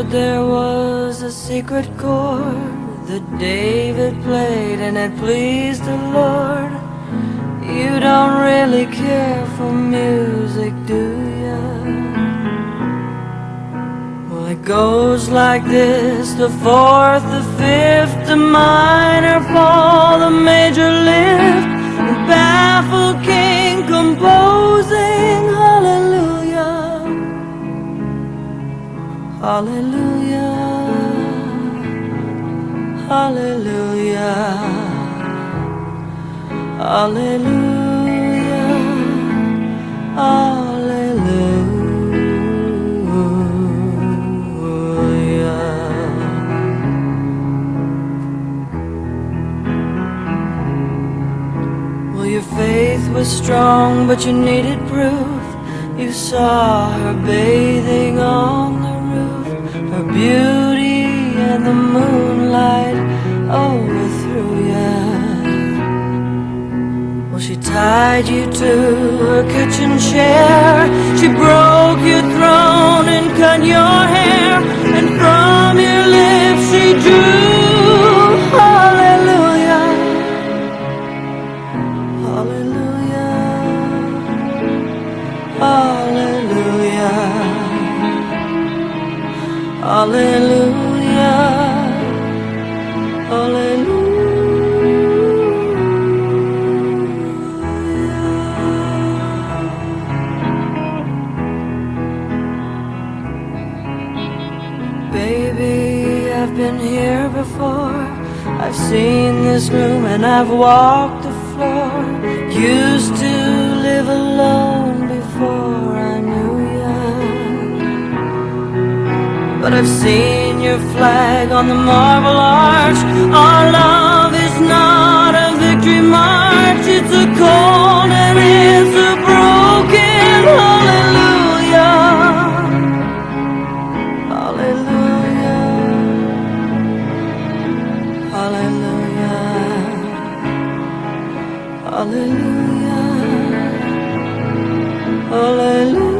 there was a secret chord that David played and it pleased the Lord. You don't really care for music, do ya? Well, it goes like this: the fourth, the fifth, the minor fall, the major lift, the baffled king composing hallelujah, hallelujah, hallelujah, hallelujah, hallelujah. Well, your faith was strong, but you needed proof. You saw her bathing on the roof, her beauty and the moonlight overthrew ya. Well, she tied you to her kitchen chair, she broke your throne and cut your hair, and from your lips she drew hallelujah, hallelujah, hallelujah, hallelujah, hallelujah. Baby, I've been here before. I've seen this room and I've walked the floor. Used to live alone before I knew ya. But I've seen your flag on the marble arch. Our love is not a victory march. It's a cold and it's a broken hallelujah, hallelujah, hallelujah, hallelujah, hallelujah.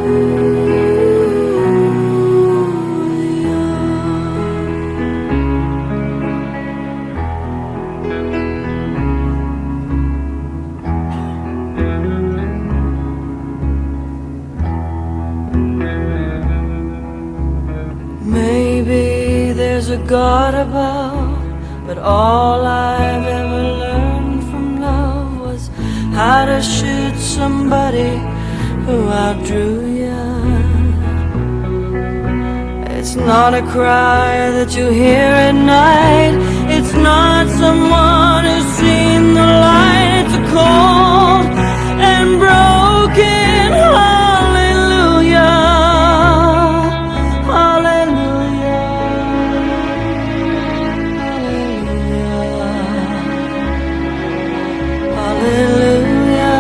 Maybe there's a God above, but all I've ever learned from love was how to shoot somebody who outdrew ya. It's not a cry that you hear at night. It's not someone who's seen the light. It's a cold and broken hallelujah, hallelujah, hallelujah, hallelujah,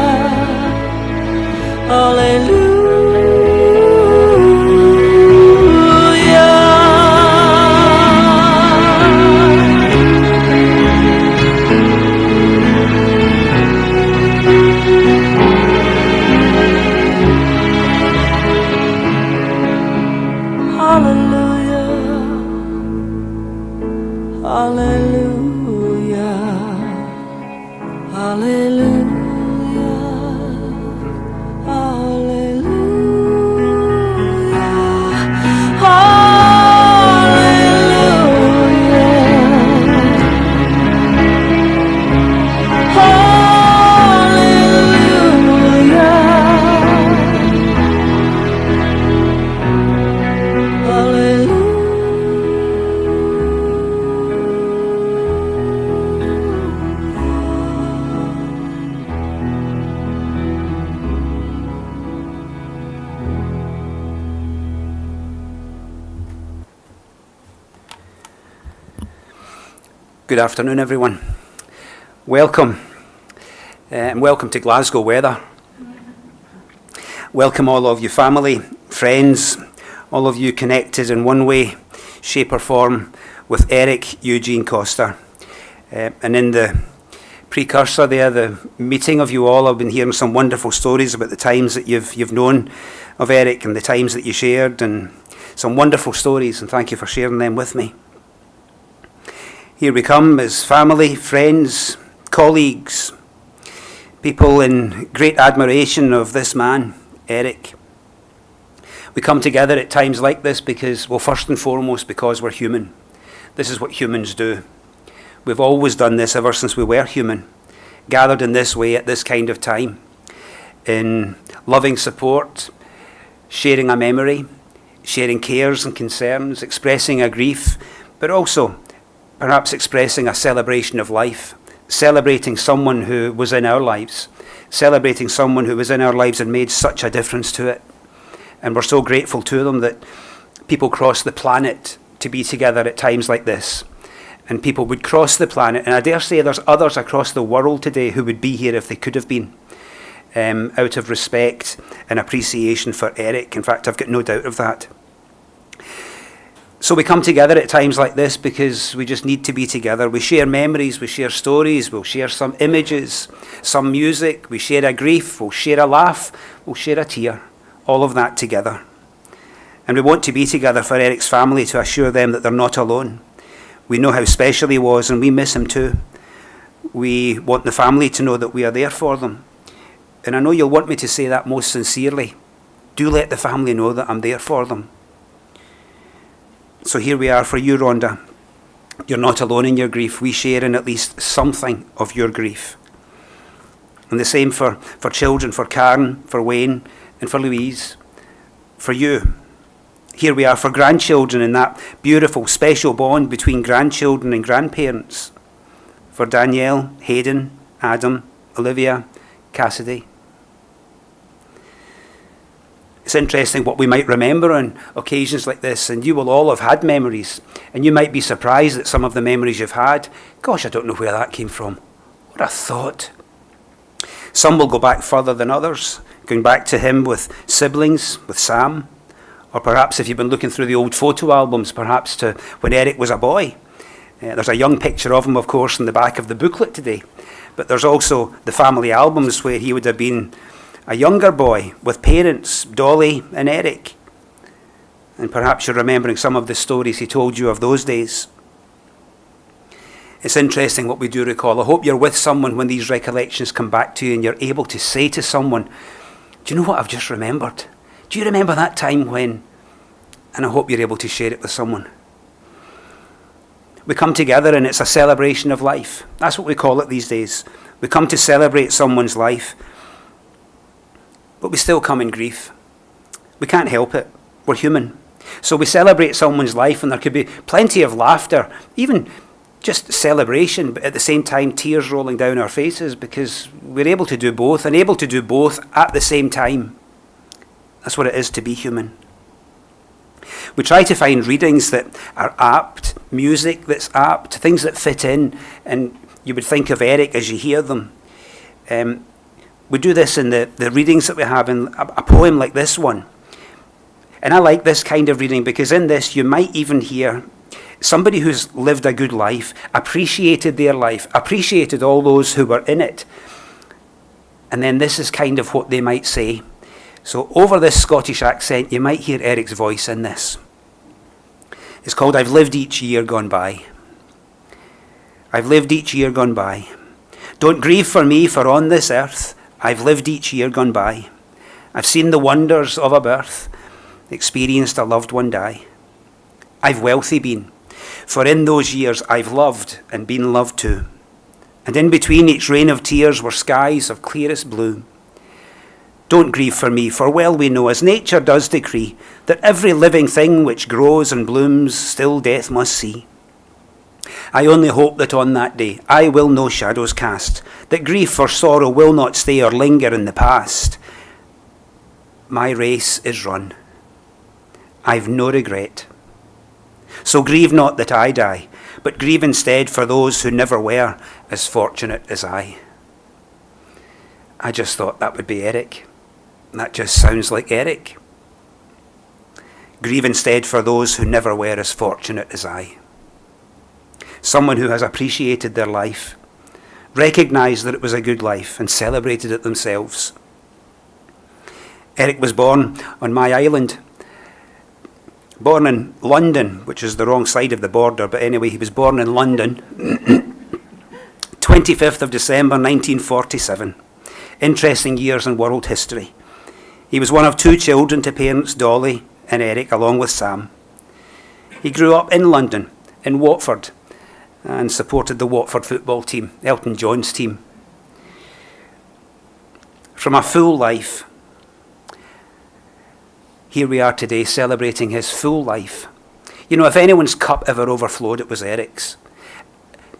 hallelujah. Good afternoon, everyone. Welcome, and welcome to Glasgow weather. Welcome all of you family, friends, all of you connected in one way, shape or form with Eric Eugene Costa. And in the precursor there, the meeting of you all, I've been hearing some wonderful stories about the times that you've known of Eric and the times that you shared, and some wonderful stories, and thank you for sharing them with me. Here we come as family, friends, colleagues, people in great admiration of this man, Eric. We come together at times like this because, well, first and foremost, because we're human. This is what humans do. We've always done this ever since we were human, gathered in this way at this kind of time, in loving support, sharing a memory, sharing cares and concerns, expressing a grief, but also perhaps expressing a celebration of life, celebrating someone who was in our lives, celebrating someone who was in our lives and made such a difference to it. And we're so grateful to them that people cross the planet to be together at times like this. And people would cross the planet, and I dare say there's others across the world today who would be here if they could have been, out of respect and appreciation for Eric. In fact, I've got no doubt of that. So we come together at times like this because we just need to be together. We share memories, we share stories, we'll share some images, some music, we share a grief, we'll share a laugh, we'll share a tear, all of that together. And we want to be together for Eric's family to assure them that they're not alone. We know how special he was, and we miss him too. We want the family to know that we are there for them. And I know you'll want me to say that most sincerely. Do let the family know that I'm there for them. So here we are for you, Rhonda. You're not alone in your grief. We share in at least something of your grief. And the same for children, for Karen, for Wayne, and for Louise, for you. Here we are for grandchildren in that beautiful, special bond between grandchildren and grandparents. For Danielle, Hayden, Adam, Olivia, Cassidy. It's interesting what we might remember on occasions like this, and you will all have had memories, and you might be surprised at some of the memories you've had. Gosh, I don't know where that came from. What a thought. Some will go back further than others, going back to him with siblings, with Sam, or perhaps if you've been looking through the old photo albums, perhaps to when Eric was a boy. There's a young picture of him, of course, in the back of the booklet today, but there's also the family albums where he would have been a younger boy with parents, Dolly and Eric. And perhaps you're remembering some of the stories he told you of those days. It's interesting what we do recall. I hope you're with someone when these recollections come back to you and you're able to say to someone, do you know what I've just remembered? Do you remember that time when? And I hope you're able to share it with someone. We come together and it's a celebration of life. That's what we call it these days. We come to celebrate someone's life. But we still come in grief. We can't help it. We're human. So we celebrate someone's life, and there could be plenty of laughter, even just celebration, but at the same time tears rolling down our faces because we're able to do both, and able to do both at the same time. That's what it is to be human. We try to find readings that are apt, music that's apt, things that fit in, and you would think of Eric as you hear them. We do this in the readings that we have in a poem like this one. And I like this kind of reading because in this you might even hear somebody who's lived a good life, appreciated their life, appreciated all those who were in it. And then this is kind of what they might say. So over this Scottish accent, you might hear Eric's voice in this. It's called I've Lived Each Year Gone By. I've lived each year gone by. Don't grieve for me, for on this earth I've lived each year gone by. I've seen the wonders of a birth, experienced a loved one die. I've wealthy been, for in those years I've loved and been loved too. And in between each rain of tears were skies of clearest blue. Don't grieve for me, for well we know, as nature does decree, that every living thing which grows and blooms still death must see. I only hope that on that day I will no shadows cast, that grief or sorrow will not stay or linger in the past. My race is run. I've no regret. So grieve not that I die, but grieve instead for those who never were as fortunate as I. I just thought that would be Eric. That just sounds like Eric. Grieve instead for those who never were as fortunate as I. Someone who has appreciated their life, recognised that it was a good life, and celebrated it themselves. Eric was born on my island Born in London, which is the wrong side of the border, but anyway, he was born in London, 25th of December 1947. Interesting years in world history. He was one of two children to parents Dolly and Eric, along with Sam. He grew up in London, in Watford, and supported the Watford football team, Elton John's team. From a full life, here we are today celebrating his full life. You know, if anyone's cup ever overflowed, it was Eric's.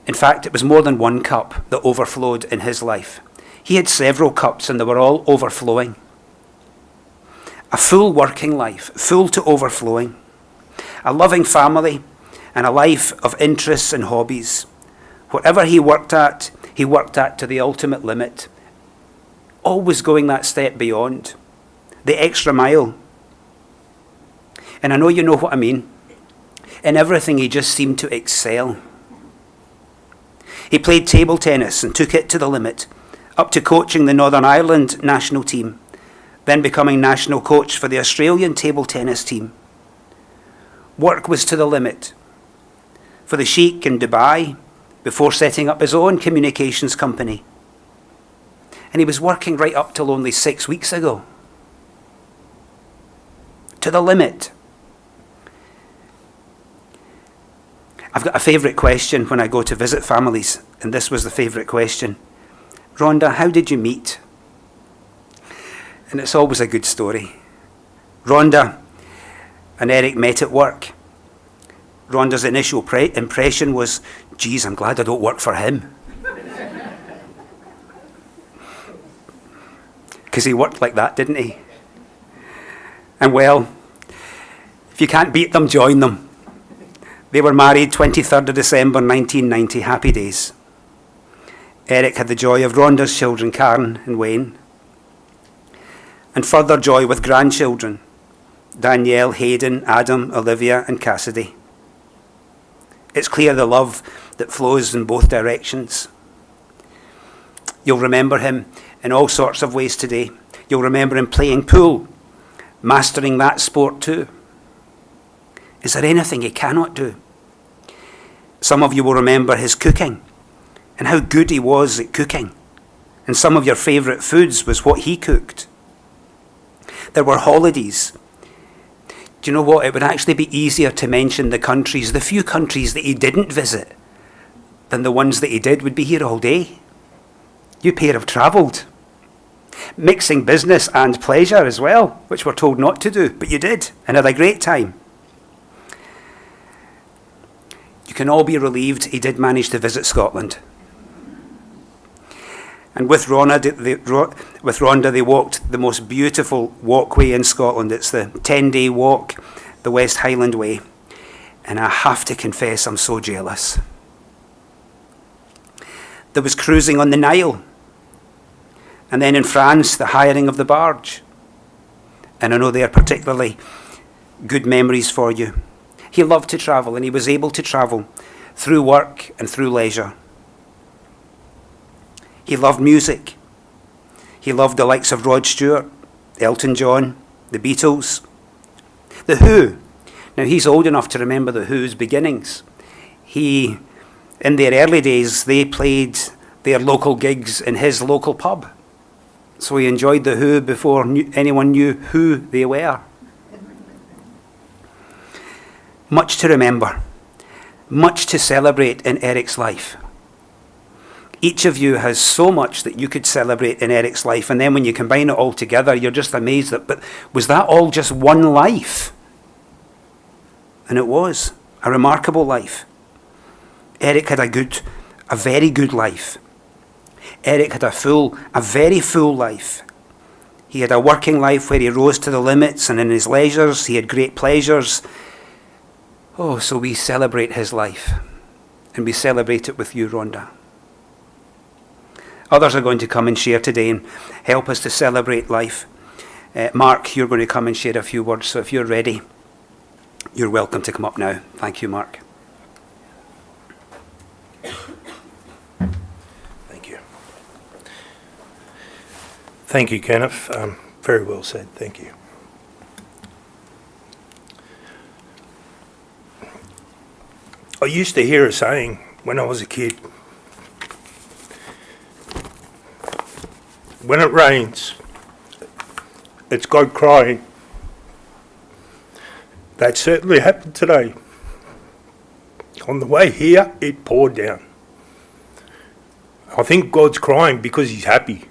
In fact, it was more than one cup that overflowed in his life. He had several cups and they were all overflowing. A full working life, full to overflowing. A loving family and a life of interests and hobbies. Whatever he worked at to the ultimate limit. Always going that step beyond. The extra mile. And I know you know what I mean. In everything, he just seemed to excel. He played table tennis and took it to the limit, up to coaching the Northern Ireland national team, then becoming national coach for the Australian table tennis team. Work was to the limit. For the Sheikh in Dubai, before setting up his own communications company. And he was working right up till only 6 weeks ago. To the limit. I've got a favourite question when I go to visit families, and this was the favourite question. Rhonda, how did you meet? And it's always a good story. Rhonda and Eric met at work. Rhonda's initial impression was, geez, I'm glad I don't work for him. Because he worked like that, didn't he? And well, if you can't beat them, join them. They were married 23rd of December 1990, happy days. Eric had the joy of Rhonda's children, Karen and Wayne. And further joy with grandchildren, Danielle, Hayden, Adam, Olivia and Cassidy. It's clear the love that flows in both directions. You'll remember him in all sorts of ways today. You'll remember him playing pool, mastering that sport too. Is there anything he cannot do? Some of you will remember his cooking and how good he was at cooking. And some of your favourite foods was what he cooked. There were holidays. Do you know what? It would actually be easier to mention the few countries that he didn't visit, than the ones that he did. Would be here all day. You pair have travelled. Mixing business and pleasure as well, which we're told not to do, but you did, and had a great time. You can all be relieved he did manage to visit Scotland. And with Rhonda, they walked the most beautiful walkway in Scotland. It's the 10-day walk, the West Highland Way. And I have to confess, I'm so jealous. There was cruising on the Nile. And then in France, the hiring of the barge. And I know they are particularly good memories for you. He loved to travel, and he was able to travel through work and through leisure. He loved music. He loved the likes of Rod Stewart, Elton John, the Beatles, The Who. Now, he's old enough to remember The Who's beginnings. In their early days, they played their local gigs in his local pub. So he enjoyed The Who before anyone knew who they were. Much to remember, much to celebrate in Eric's life. Each of you has so much that you could celebrate in Eric's life, and then when you combine it all together, you're just amazed but was that all just one life? And it was a remarkable life. Eric had a very good life. Eric had a very full life. He had a working life where he rose to the limits, and in his leisures he had great pleasures. Oh, so we celebrate his life, and we celebrate it with you, Rhonda. Others are going to come and share today and help us to celebrate life. Mark, you're going to come and share a few words, so if you're ready, you're welcome to come up now. Thank you, Mark. Thank you. Thank you, Kenneth. Very well said. Thank you. I used to hear a saying when I was a kid. When it rains, it's God crying. That certainly happened today. On the way here, it poured down. I think God's crying because he's happy.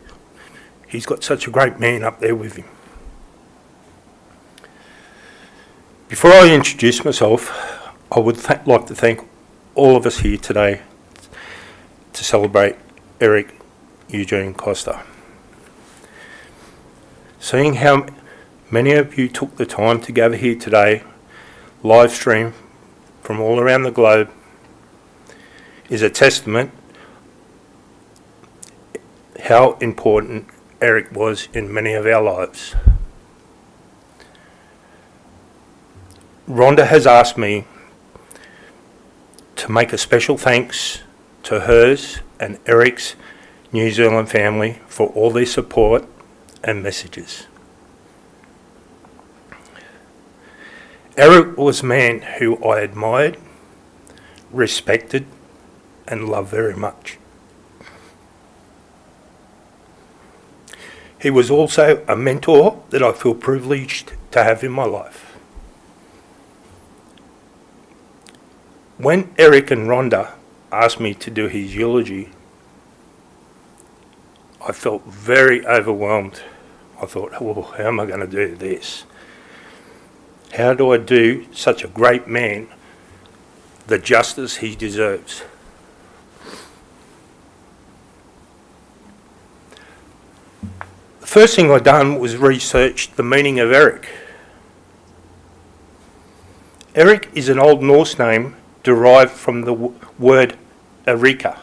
He's got such a great man up there with him. Before I introduce myself, I would like to thank all of us here today to celebrate Eric Eugene Costa. Seeing how many of you took the time to gather here today, live stream from all around the globe, is a testament how important Eric was in many of our lives. Rhonda has asked me to make a special thanks to hers and Eric's New Zealand family for all their support and messages. Eric was a man who I admired, respected, and loved very much. He was also a mentor that I feel privileged to have in my life. When Eric and Rhonda asked me to do his eulogy, I felt very overwhelmed. I thought, well, how am I going to do this? How do I do such a great man the justice he deserves? The first thing I done was research the meaning of Eric. Eric is an Old Norse name derived from the word Erika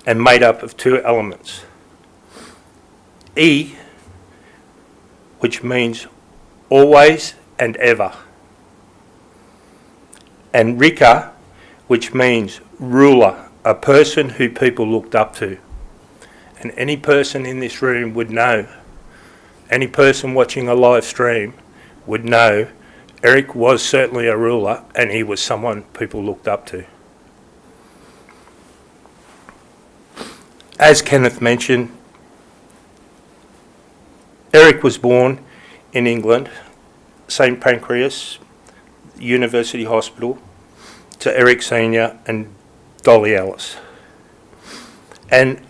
and made up of two elements. E, which means always and ever, and Rika, which means ruler, a person who people looked up to. And any person in this room would know, any person watching a live stream would know Eric was certainly a ruler and he was someone people looked up to. As Kenneth mentioned, Eric was born in England, St Pancras University Hospital, to Eric Sr. and Dolly Ellis. And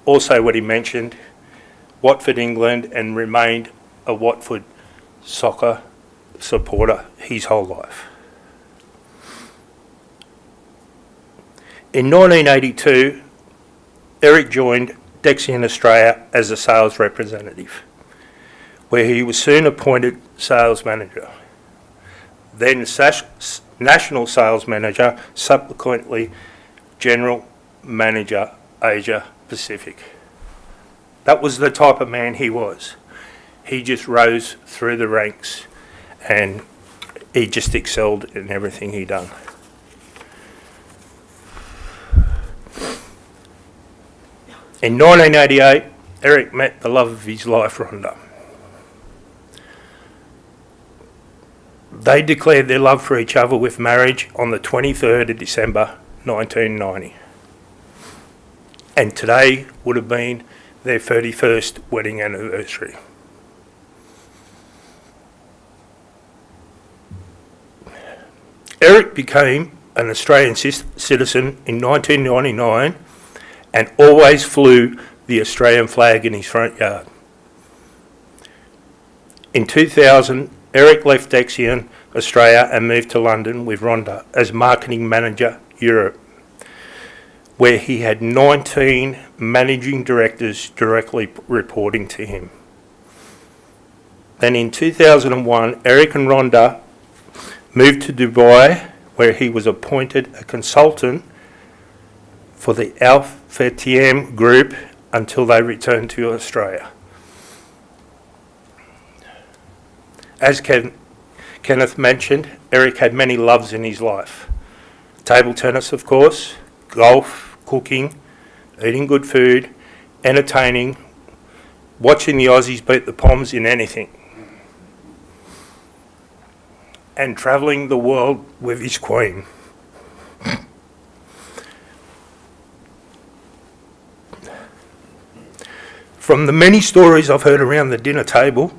also what he mentioned, Watford, England, and remained a Watford soccer supporter his whole life. In 1982, Eric joined Dexian Australia as a sales representative, where he was soon appointed sales manager, then national sales manager, subsequently general manager Asia Pacific. That was the type of man he was. He just rose through the ranks and he just excelled in everything he done. In 1988, Eric met the love of his life, Rhonda. They declared their love for each other with marriage on the 23rd of December 1990. And today would have been their 31st wedding anniversary. Eric became an Australian citizen in 1999 and always flew the Australian flag in his front yard. In 2000, Eric left Dexian Australia and moved to London with Rhonda as marketing manager Europe, where he had 19 managing directors directly reporting to him. Then in 2001, Eric and Rhonda moved to Dubai, where he was appointed a consultant for the Alpha TM group until they returned to Australia. As Kenneth mentioned, Eric had many loves in his life. Table tennis, of course, golf, cooking, eating good food, entertaining, watching the Aussies beat the Poms in anything, and travelling the world with his queen. From the many stories I've heard around the dinner table,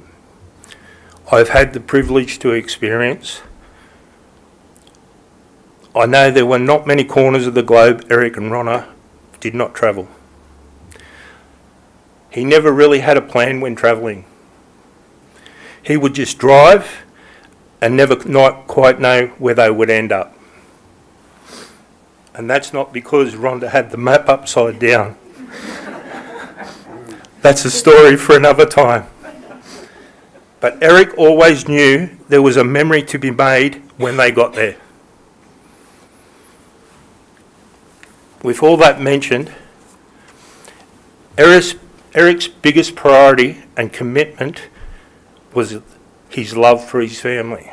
I've had the privilege to experience, I know there were not many corners of the globe Eric and Ronna did not travel. He never really had a plan when travelling. He would just drive and never not quite know where they would end up. And that's not because Rhonda had the map upside down. That's a story for another time. But Eric always knew there was a memory to be made when they got there. With all that mentioned, Eric's biggest priority and commitment was his love for his family.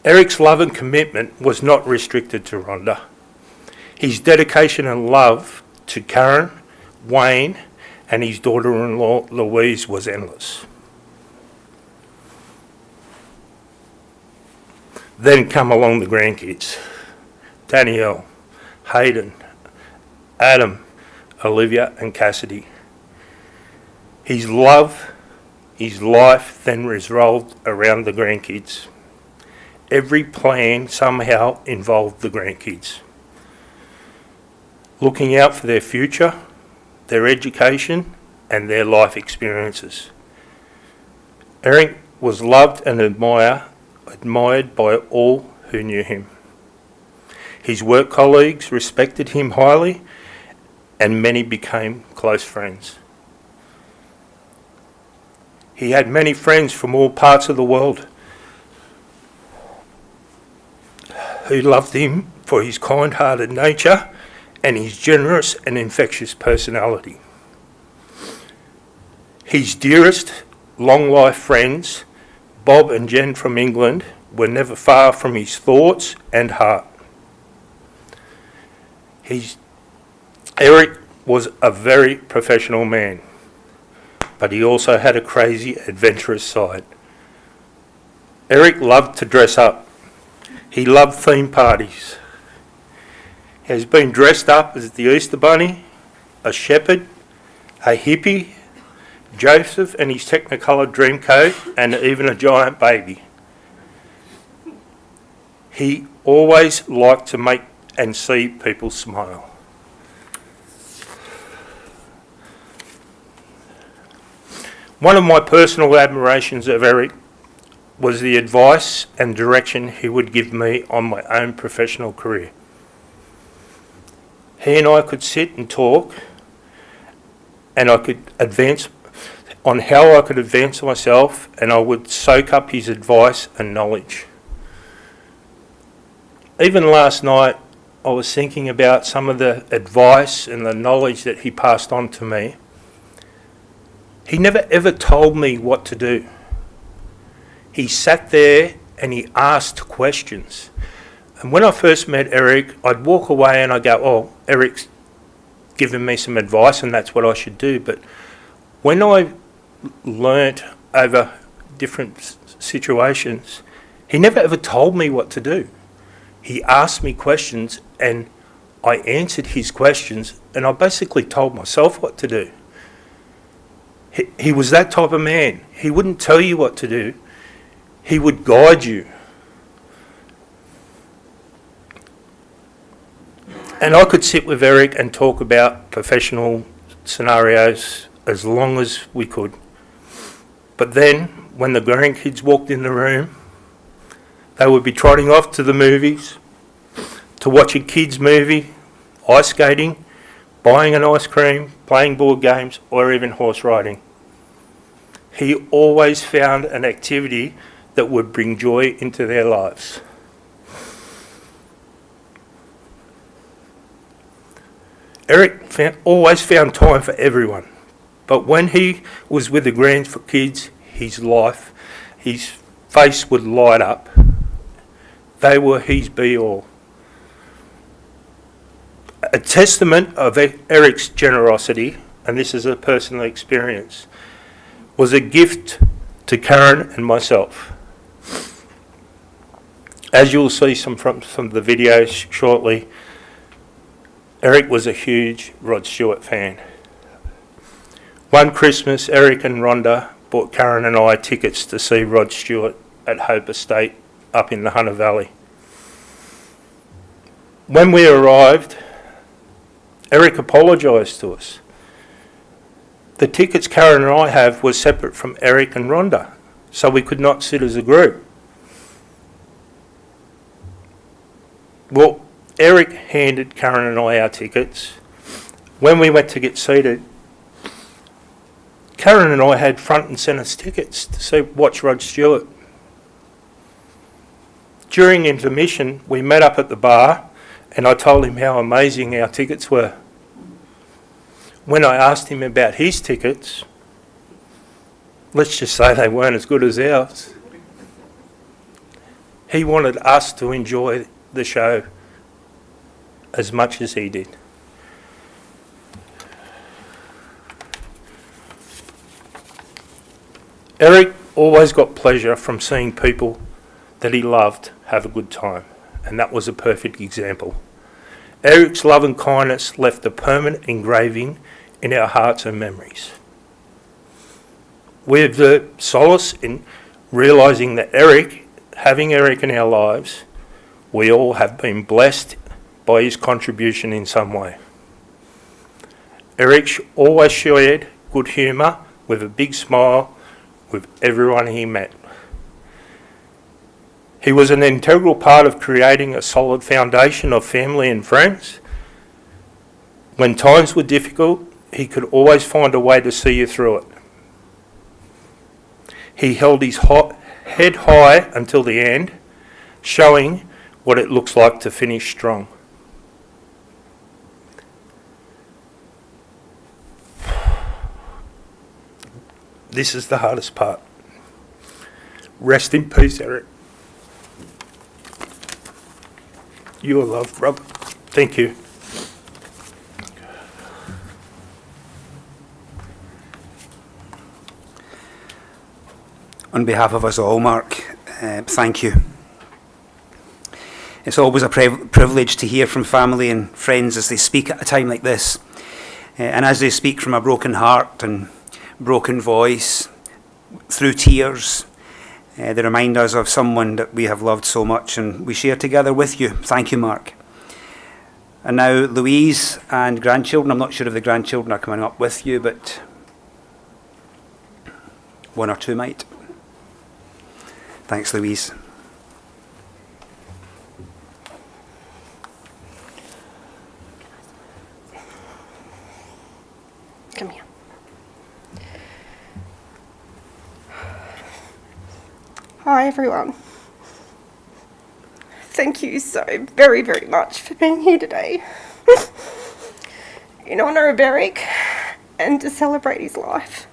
Eric's love and commitment was not restricted to Rhonda. His dedication and love to Karen, Wayne, and his daughter-in-law Louise was endless. Then come along the grandkids: Danielle, Hayden, Adam, Olivia and Cassidy. His love, his life then revolved around the grandkids. Every plan somehow involved the grandkids. Looking out for their future, their education and their life experiences. Eric was loved and admired by all who knew him. His work colleagues respected him highly and many became close friends. He had many friends from all parts of the world who loved him for his kind-hearted nature and his generous and infectious personality. His dearest long-life friends, Bob and Jen from England, were never far from his thoughts and heart. Eric was a very professional man, but he also had a crazy, adventurous side. Eric loved to dress up. He loved theme parties. He has been dressed up as the Easter Bunny, a shepherd, a hippie, Joseph and his Technicolor Dreamcoat, and even a giant baby. He always liked to make and see people smile. One of my personal admirations of Eric was the advice and direction he would give me on my own professional career. He and I could sit and talk, and I could advance on how I could advance myself, and I would soak up his advice and knowledge. Even last night, I was thinking about some of the advice and the knowledge that he passed on to me. He never ever told me what to do. He sat there and he asked questions. And when I first met Eric, I'd walk away and I'd go, oh, Eric's given me some advice and that's what I should do. But when I learnt over different situations, he never ever told me what to do. He asked me questions and I answered his questions, and I basically told myself what to do. He was that type of man. He wouldn't tell you what to do. He would guide you. And I could sit with Eric and talk about professional scenarios as long as we could. But then, when the grandkids walked in the room, they would be trotting off to the movies, to watch a kids' movie, ice skating, buying an ice cream, playing board games, or even horse riding. He always found an activity that would bring joy into their lives. Eric always found time for everyone, but when he was with the grandkids, his face would light up. They were his be-all. A testament of Eric's generosity, and this is a personal experience, was a gift to Karen and myself. As you'll see from the video shortly, Eric was a huge Rod Stewart fan. One Christmas, Eric and Rhonda bought Karen and I tickets to see Rod Stewart at Hope Estate up in the Hunter Valley. When we arrived, Eric apologised to us. The tickets Karen and I have were separate from Eric and Rhonda, so we could not sit as a group. Well, Eric handed Karen and I our tickets. When we went to get seated, Karen and I had front and centre tickets to watch Rod Stewart. During intermission, we met up at the bar and I told him how amazing our tickets were. When I asked him about his tickets, let's just say they weren't as good as ours. He wanted us to enjoy the show as much as he did. Eric always got pleasure from seeing people that he loved have a good time, and that was a perfect example. Eric's love and kindness left a permanent engraving in our hearts and memories. We have the solace in realising that having Eric in our lives, we all have been blessed by his contribution in some way. Eric always shared good humour with a big smile with everyone he met. He was an integral part of creating a solid foundation of family and friends. When times were difficult, he could always find a way to see you through it. He held his head high until the end, showing what it looks like to finish strong. This is the hardest part. Rest in peace, Eric. You are loved, brother. Thank you. On behalf of us all, Mark, thank you. It's always a privilege to hear from family and friends as they speak at a time like this. And as they speak from a broken heart and broken voice, through tears, they remind us of someone that we have loved so much and we share together with you. Thank you, Mark. And now Louise and grandchildren. I'm not sure if the grandchildren are coming up with you, but one or two might. Thanks, Louise. Come here. Hi everyone. Thank you so very, very much for being here today. In honour of Eric and to celebrate his life.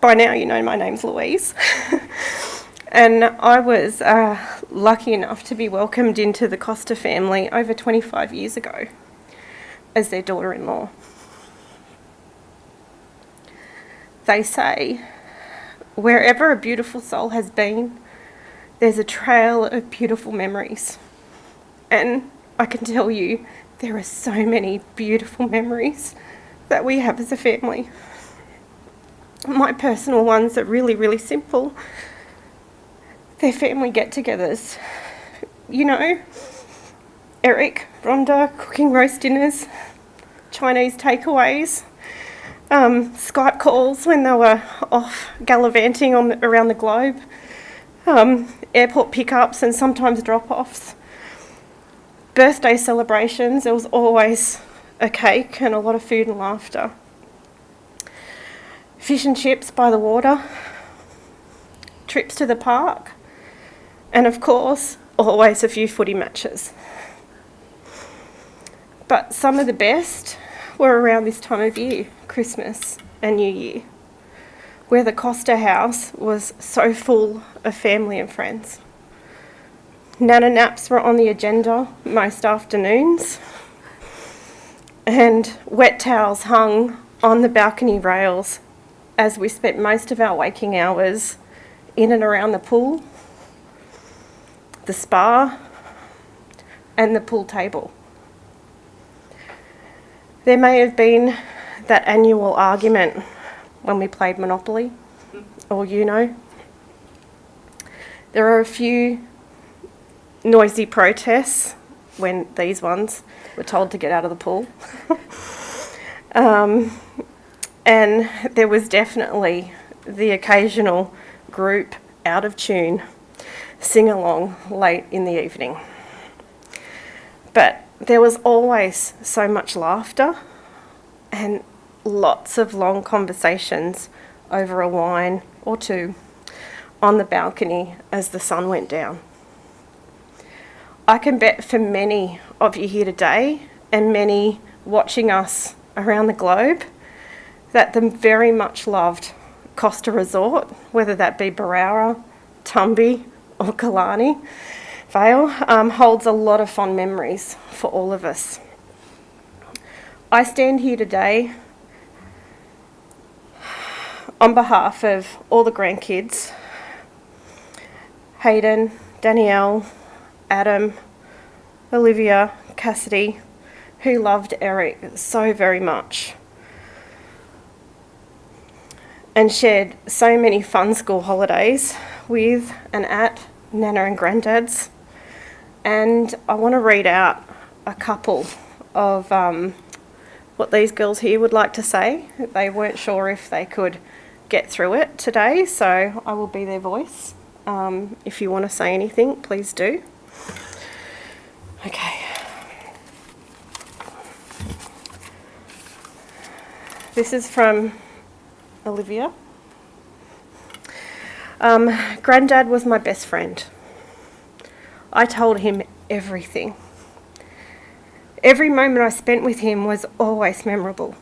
By now you know my name's Louise. And I was lucky enough to be welcomed into the Costa family over 25 years ago as their daughter-in-law. They say, wherever a beautiful soul has been, there's a trail of beautiful memories. And I can tell you, there are so many beautiful memories that we have as a family. My personal ones are really, really simple. They're family get-togethers. You know, Eric, Rhonda cooking roast dinners, Chinese takeaways, Skype calls when they were off gallivanting around the globe, airport pickups and sometimes drop-offs, birthday celebrations. There was always a cake and a lot of food and laughter. Fish and chips by the water, trips to the park, and of course, always a few footy matches. But some of the best were around this time of year, Christmas and New Year, where the Costa house was so full of family and friends. Nana naps were on the agenda most afternoons, and wet towels hung on the balcony rails as we spent most of our waking hours in and around the pool. the spa and the pool table. There may have been that annual argument when we played Monopoly, or Uno. There are a few noisy protests when these ones were told to get out of the pool. And there was definitely the occasional group out of tune sing-along late in the evening. But there was always so much laughter and lots of long conversations over a wine or two on the balcony as the sun went down. I can bet for many of you here today and many watching us around the globe that they very much loved Costa Resort, whether that be Barara, Tumby or Killarney Vale, holds a lot of fond memories for all of us. I stand here today on behalf of all the grandkids, Hayden, Danielle, Adam, Olivia, Cassidy, who loved Eric so very much and shared so many fun school holidays with and at Nana and Granddad's. And I want to read out a couple of what these girls here would like to say. They weren't sure if they could get through it today, so I will be their voice. If you want to say anything, please do. Okay. This is from Olivia. Granddad was my best friend. I told him everything. Every moment I spent with him was always memorable.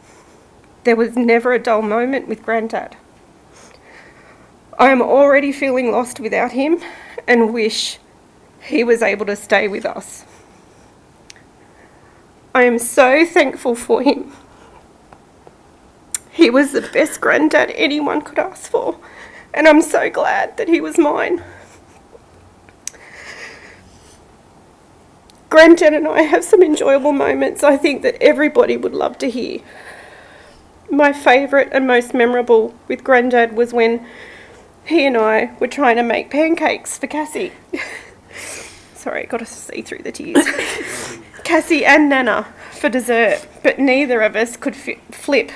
There was never a dull moment with Granddad. I am already feeling lost without him and wish he was able to stay with us. I am so thankful for him. He was the best granddad anyone could ask for, and I'm so glad that he was mine. Granddad and I have some enjoyable moments I think that everybody would love to hear. My favourite and most memorable with Granddad was when he and I were trying to make pancakes for Cassie. Sorry, got to see through the tears. Cassie and Nana for dessert, but neither of us could flip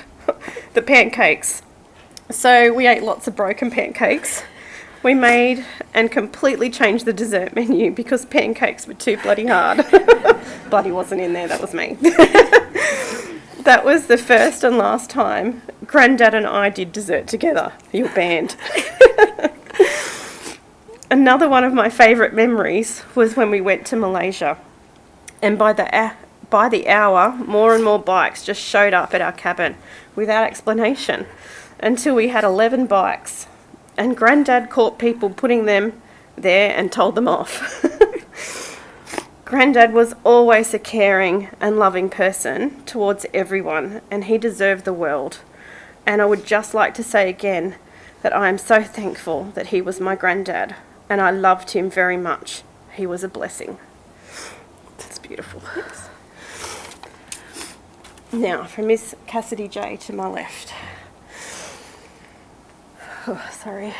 the pancakes. So we ate lots of broken pancakes. We made and completely changed the dessert menu because pancakes were too bloody hard. Bloody wasn't in there, that was me. That was the first and last time Granddad and I did dessert together. You're banned. Another one of my favourite memories was when we went to Malaysia. And by the hour, more and more bikes just showed up at our cabin without explanation until we had 11 bikes. And Granddad caught people putting them there and told them off. Granddad was always a caring and loving person towards everyone, and he deserved the world. And I would just like to say again that I am so thankful that he was my granddad, and I loved him very much. He was a blessing. That's beautiful. Yes. Now, from Miss Cassidy J to my left. Oh, sorry.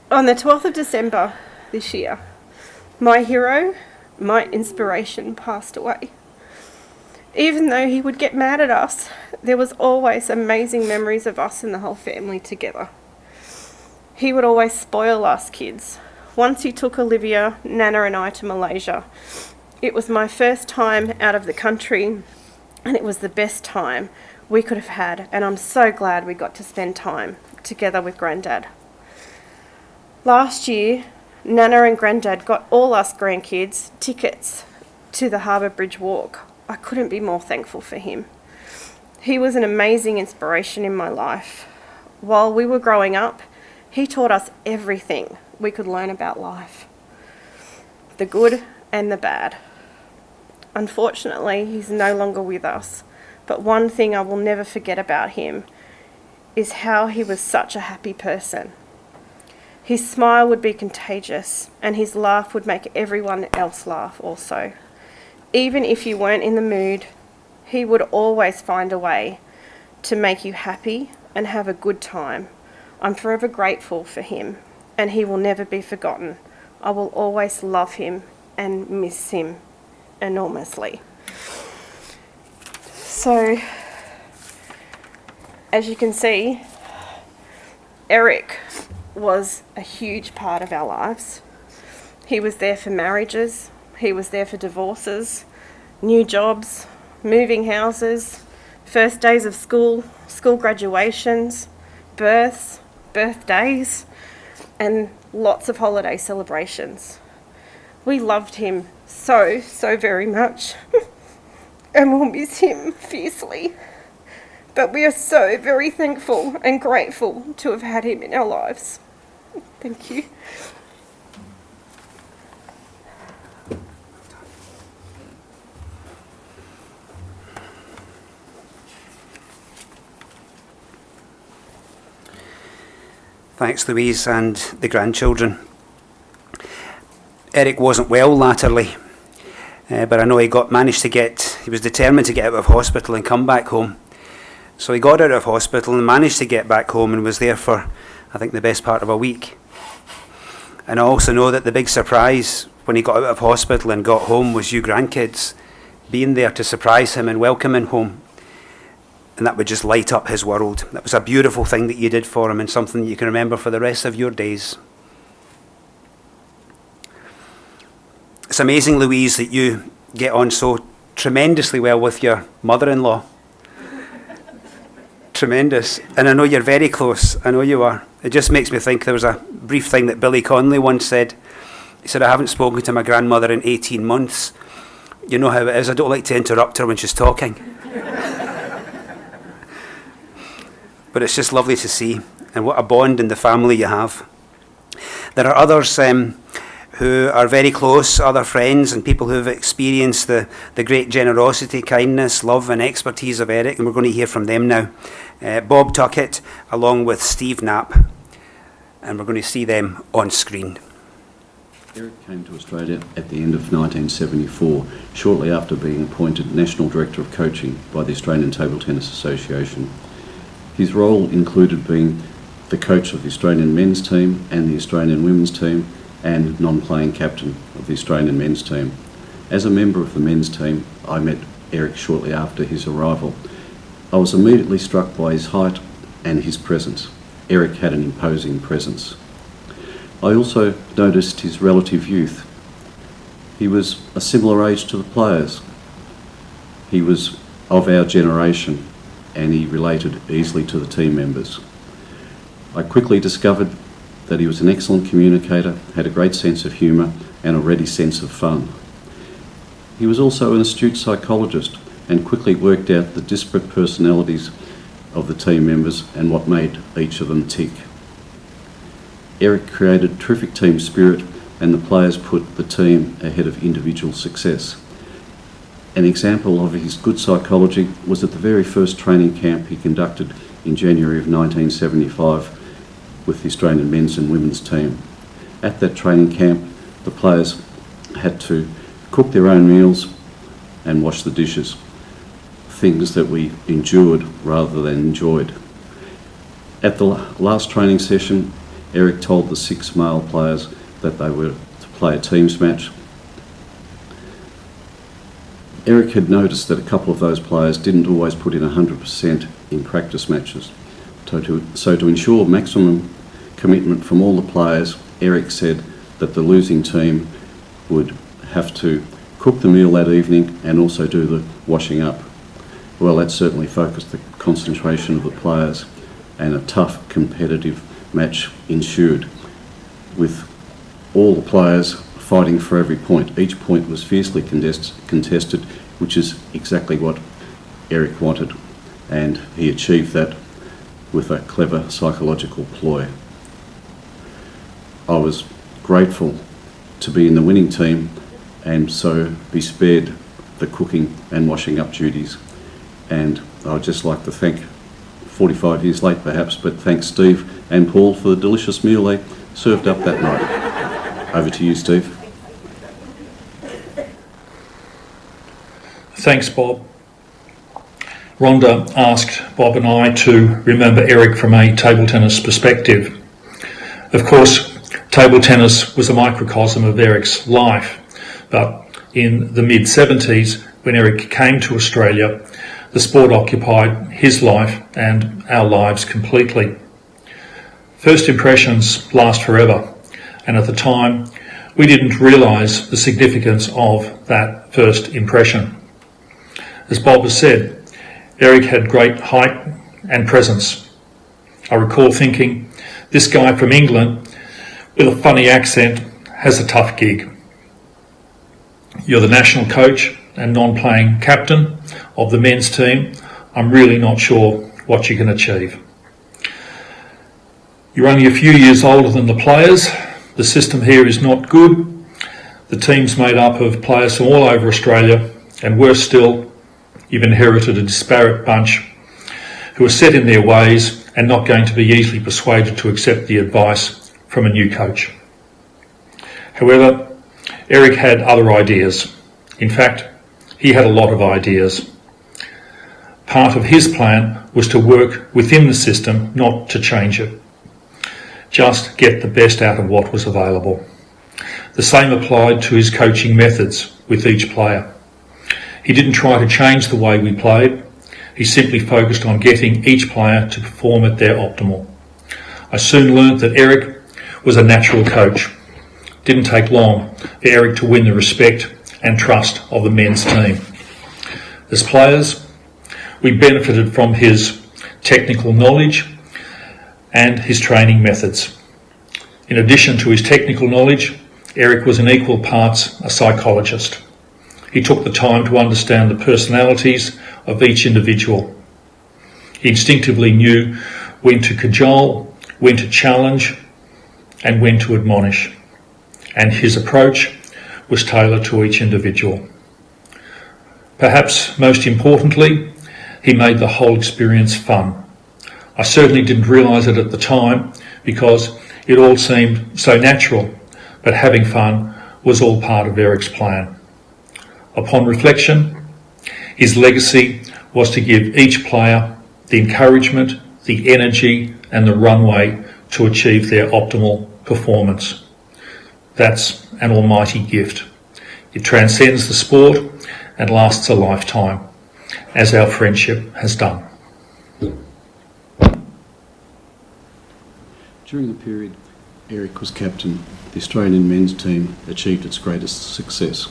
On the 12th of December this year, my hero, my inspiration, passed away. Even though he would get mad at us, there was always amazing memories of us and the whole family together. He would always spoil us kids. Once he took Olivia, Nana and I to Malaysia. It was my first time out of the country, and it was the best time we could have had, and I'm so glad we got to spend time together with Granddad. Last year, Nana and Granddad got all us grandkids tickets to the Harbour Bridge Walk. I couldn't be more thankful for him. He was an amazing inspiration in my life. While we were growing up, he taught us everything we could learn about life, the good and the bad. Unfortunately, he's no longer with us, but one thing I will never forget about him is how he was such a happy person. His smile would be contagious, and his laugh would make everyone else laugh also. Even if you weren't in the mood, he would always find a way to make you happy and have a good time. I'm forever grateful for him, and he will never be forgotten. I will always love him and miss him enormously. So, as you can see, Eric was a huge part of our lives. He was there for marriages, he was there for divorces, new jobs, moving houses, first days of school, school graduations, births, birthdays, and lots of holiday celebrations. We loved him so very much, and we'll miss him fiercely. But we are so very thankful and grateful to have had him in our lives. Thank you. Thanks, Louise, and the grandchildren. Eric wasn't well latterly, but I know he was determined to get out of hospital and come back home. So he got out of hospital and managed to get back home and was there for, I think, the best part of a week. And I also know that the big surprise when he got out of hospital and got home was you grandkids being there to surprise him and welcome him home. And that would just light up his world. That was a beautiful thing that you did for him and something that you can remember for the rest of your days. It's amazing, Louise, that you get on so tremendously well with your mother-in-law. Tremendous. And I know you're very close. I know you are. It just makes me think there was a brief thing that Billy Connolly once said. He said, I haven't spoken to my grandmother in 18 months. You know how it is. I don't like to interrupt her when she's talking. But it's just lovely to see. And what a bond in the family you have. There are others who are very close, other friends and people who have experienced the great generosity, kindness, love and expertise of Eric, and we're going to hear from them now. Bob Tuckett along with Steve Knapp, and we're going to see them on screen. Eric came to Australia at the end of 1974, shortly after being appointed National Director of Coaching by the Australian Table Tennis Association. His role included being the coach of the Australian men's team and the Australian women's team, and non-playing captain of the Australian men's team. As a member of the men's team, I met Eric shortly after his arrival. I was immediately struck by his height and his presence. Eric had an imposing presence. I also noticed his relative youth. He was a similar age to the players. He was of our generation and he related easily to the team members. I quickly discovered that he was an excellent communicator, had a great sense of humour and a ready sense of fun. He was also an astute psychologist and quickly worked out the disparate personalities of the team members and what made each of them tick. Eric created terrific team spirit and the players put the team ahead of individual success. An example of his good psychology was at the very first training camp he conducted in January of 1975 with the Australian men's and women's team. At that training camp, the players had to cook their own meals and wash the dishes, things that we endured rather than enjoyed. At the last training session, Eric told the 6 male players that they were to play a teams match. Eric had noticed that a couple of those players didn't always put in 100% in practice matches. So to ensure maximum commitment from all the players, Eric said that the losing team would have to cook the meal that evening and also do the washing up. Well, that certainly focused the concentration of the players, and a tough competitive match ensued with all the players fighting for every point. Each point was fiercely contested, which is exactly what Eric wanted, and he achieved that with a clever psychological ploy. I was grateful to be in the winning team and so be spared the cooking and washing up duties. And I'd just like to thank, 45 years late perhaps, but thank Steve and Paul for the delicious meal served up that night. Over to you, Steve. Thanks, Bob. Rhonda asked Bob and I to remember Eric from a table tennis perspective. Of course, table tennis was a microcosm of Eric's life, but in the mid-70s, when Eric came to Australia, the sport occupied his life and our lives completely. First impressions last forever, and at the time, we didn't realise the significance of that first impression. As Bob has said, Eric had great height and presence. I recall thinking, this guy from England with a funny accent has a tough gig. You're the national coach and non-playing captain of the men's team. I'm really not sure what you can achieve. You're only a few years older than the players. The system here is not good. The team's made up of players from all over Australia, and worse still, you've inherited a disparate bunch who are set in their ways and not going to be easily persuaded to accept the advice from a new coach. However, Eric had other ideas. In fact, he had a lot of ideas. Part of his plan was to work within the system, not to change it. Just get the best out of what was available. The same applied to his coaching methods with each player. He didn't try to change the way we played. He simply focused on getting each player to perform at their optimal. I soon learnt that Eric was a natural coach. Didn't take long for Eric to win the respect and trust of the men's team. As players, we benefited from his technical knowledge and his training methods. In addition to his technical knowledge, Eric was in equal parts a psychologist. He took the time to understand the personalities of each individual. He instinctively knew when to cajole, when to challenge, and when to admonish. And his approach was tailored to each individual. Perhaps most importantly, he made the whole experience fun. I certainly didn't realise it at the time because it all seemed so natural, but having fun was all part of Eric's plan. Upon reflection, his legacy was to give each player the encouragement, the energy and the runway to achieve their optimal performance. That's an almighty gift. It transcends the sport and lasts a lifetime, as our friendship has done. During the period Eric was captain, the Australian men's team achieved its greatest success.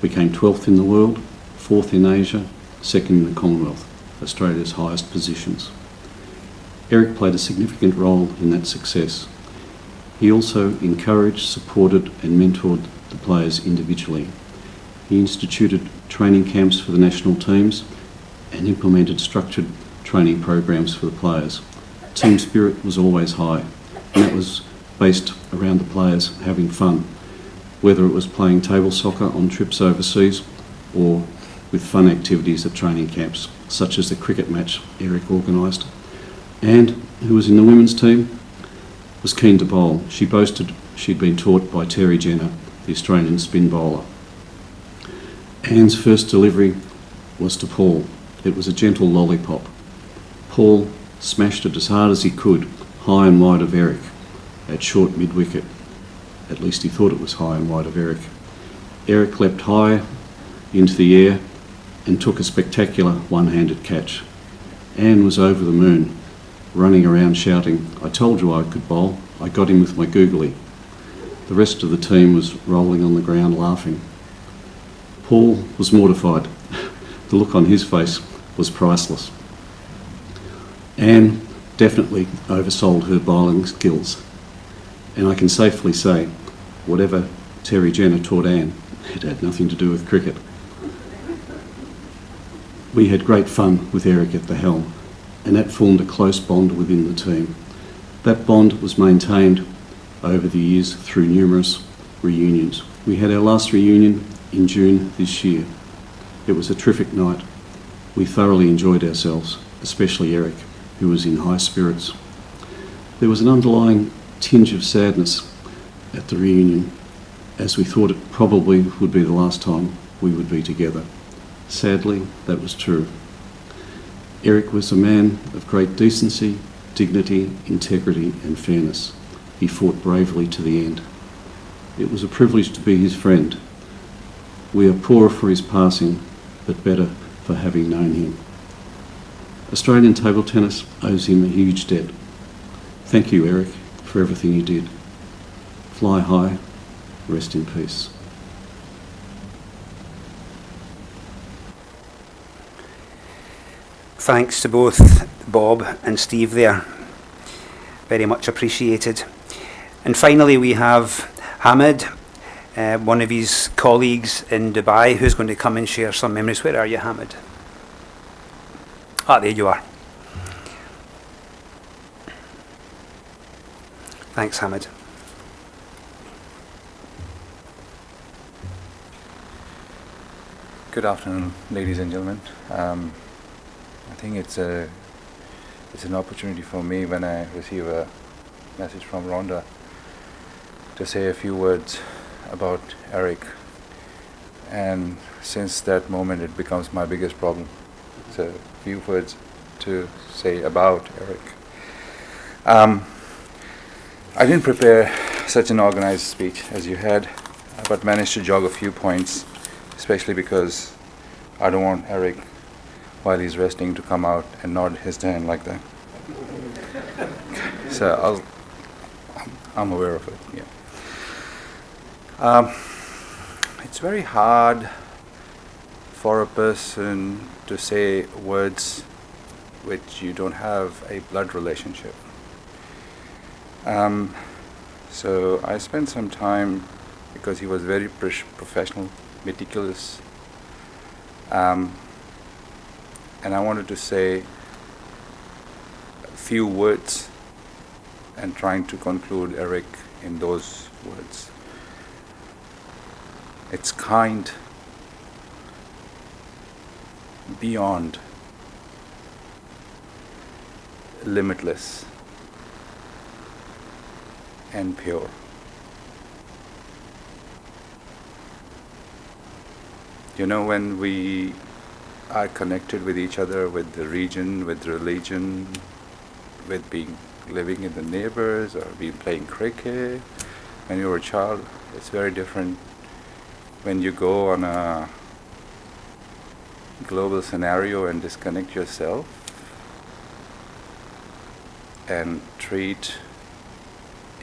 We came 12th in the world, 4th in Asia, 2nd in the Commonwealth, Australia's highest positions. Eric played a significant role in that success. He also encouraged, supported and mentored the players individually. He instituted training camps for the national teams and implemented structured training programs for the players. Team spirit was always high, and that was based around the players having fun, whether it was playing table soccer on trips overseas or with fun activities at training camps, such as the cricket match Eric organised. Anne, who was in the women's team, was keen to bowl. She boasted she'd been taught by Terry Jenner, the Australian spin bowler. Anne's first delivery was to Paul. It was a gentle lollipop. Paul smashed it as hard as he could, high and wide of Eric, at short mid-wicket. At least he thought it was high and wide of Eric. Eric leapt high into the air and took a spectacular one-handed catch. Anne was over the moon, running around shouting, "I told you I could bowl. I got him with my googly." The rest of the team was rolling on the ground laughing. Paul was mortified. The look on his face was priceless. Anne definitely oversold her bowling skills, and I can safely say whatever Terry Jenner taught Anne, it had nothing to do with cricket. We had great fun with Eric at the helm, and that formed a close bond within the team. That bond was maintained over the years through numerous reunions. We had our last reunion in June this year. It was a terrific night. We thoroughly enjoyed ourselves, especially Eric, who was in high spirits. There was an underlying tinge of sadness at the reunion, as we thought it probably would be the last time we would be together. Sadly, that was true. Eric was a man of great decency, dignity, integrity and fairness. He fought bravely to the end. It was a privilege to be his friend. We are poorer for his passing, but better for having known him. Australian table tennis owes him a huge debt. Thank you, Eric, for everything you did. Fly high, rest in peace. Thanks to both Bob and Steve there. Very much appreciated. And finally we have Hamid, one of his colleagues in Dubai, who's going to come and share some memories. Where are you, Hamid? Ah, there you are. Thanks, Hamid. Good afternoon, ladies and gentlemen. I think it's an opportunity for me when I receive a message from Rhonda to say a few words about Eric. And since that moment, it becomes my biggest problem. So, a few words to say about Eric. I didn't prepare such an organized speech as you had, but managed to jog a few points, especially because I don't want Eric, while he's resting, to come out and nod his hand like that. So I'm aware of it, yeah. It's very hard for a person to say words which you don't have a blood relationship. So I spent some time, because he was very professional, meticulous, and I wanted to say a few words and trying to conclude Eric in those words. It's kind beyond limitless and pure. You know, when we are connected with each other, with the region, with religion, with living in the neighbors, or playing cricket, when you were a child, it's very different when you go on a global scenario and disconnect yourself and treat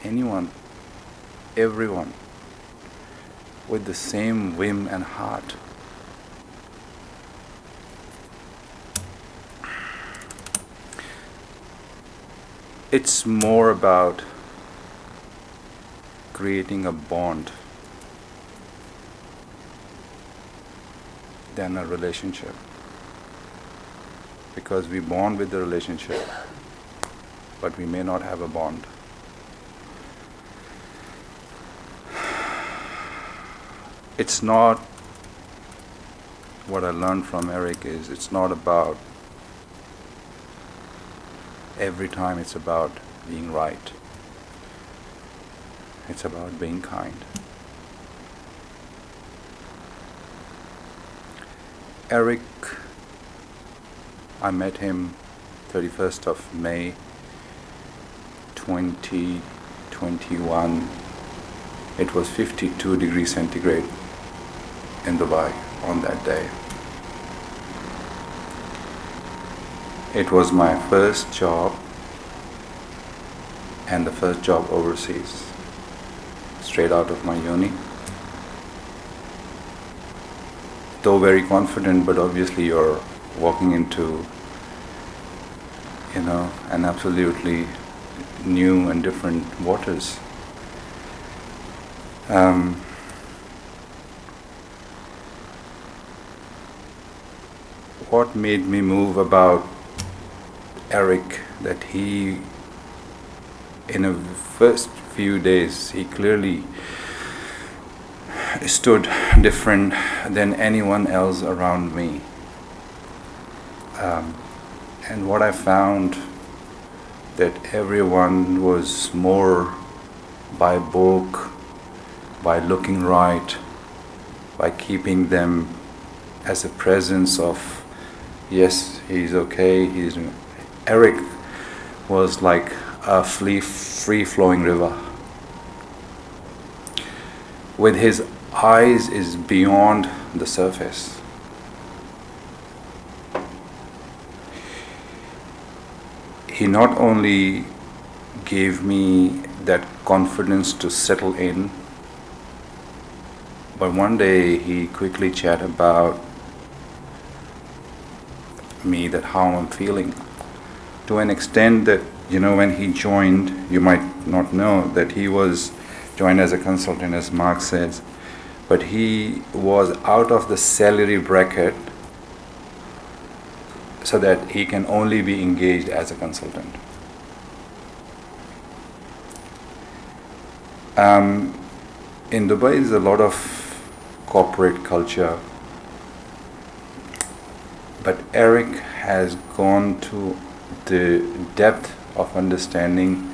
anyone, everyone with the same whim and heart. It's more about creating a bond than a relationship, because we bond with the relationship, but we may not have a bond. It's not, what I learned from Eric is, it's not about every time, it's about being right. It's about being kind. Eric, I met him 31st of May 2021. It was 52 degrees centigrade in Dubai on that day. It was my first job and the first job overseas, straight out of my uni. Though very confident, but obviously you're walking into, an absolutely new and different waters. What made me move about Eric, that he, in the first few days, he clearly stood different than anyone else around me. And what I found, that everyone was more by book, by looking right, by keeping them as a presence of, yes, he's okay, Eric was like a free-flowing river. With his eyes is beyond the surface. He not only gave me that confidence to settle in, but one day he quickly chatted about me, that how I'm feeling, to an extent that, when he joined, you might not know that he was joined as a consultant, as Mark says, but he was out of the salary bracket so that he can only be engaged as a consultant. In Dubai, there's a lot of corporate culture, but Eric has gone to the depth of understanding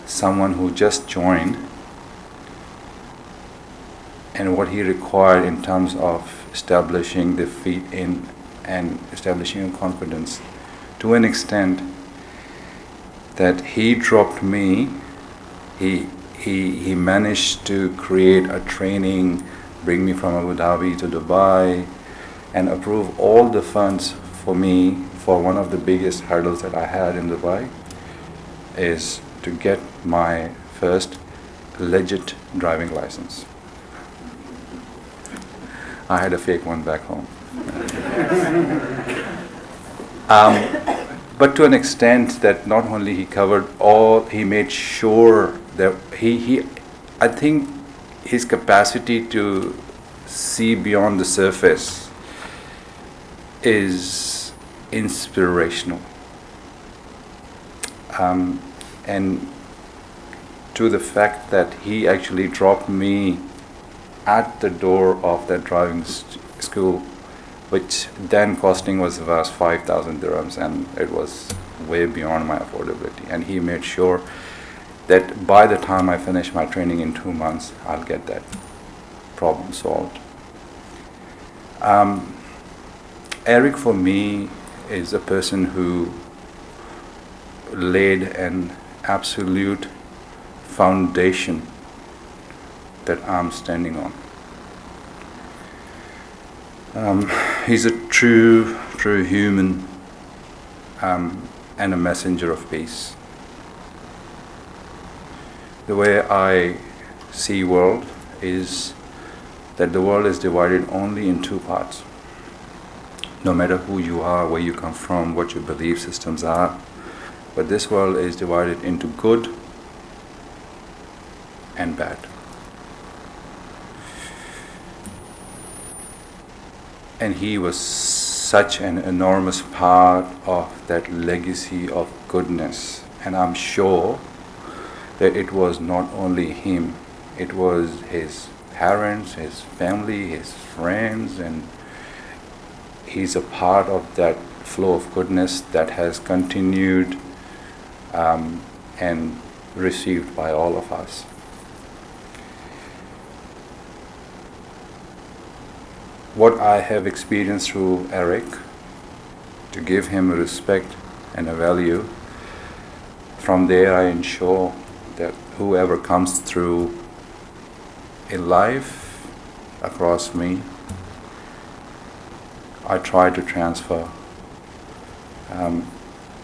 someone who just joined and what he required in terms of establishing the feet in and establishing confidence, to an extent that he dropped me. He managed to create a training, bring me from Abu Dhabi to Dubai, and approve all the funds for me for one of the biggest hurdles that I had in Dubai, is to get my first legit driving license. I had a fake one back home. But to an extent that not only he covered all, he made sure that I think his capacity to see beyond the surface is inspirational. And to the fact that he actually dropped me at the door of that driving school, which then costing was about 5,000 dirhams, and it was way beyond my affordability. And he made sure that by the time I finish my training in 2 months, I'll get that problem solved. Eric, for me, is a person who laid an absolute foundation that I'm standing on. He's a true human, and a messenger of peace. The way I see world is that the world is divided only in two parts. No matter who you are, where you come from, what your belief systems are, but this world is divided into good and bad. And he was such an enormous part of that legacy of goodness. And I'm sure that it was not only him, it was his parents, his family, his friends, and he's a part of that flow of goodness that has continued and received by all of us. What I have experienced through Eric, to give him a respect and a value, from there I ensure that whoever comes through in life across me, I try to transfer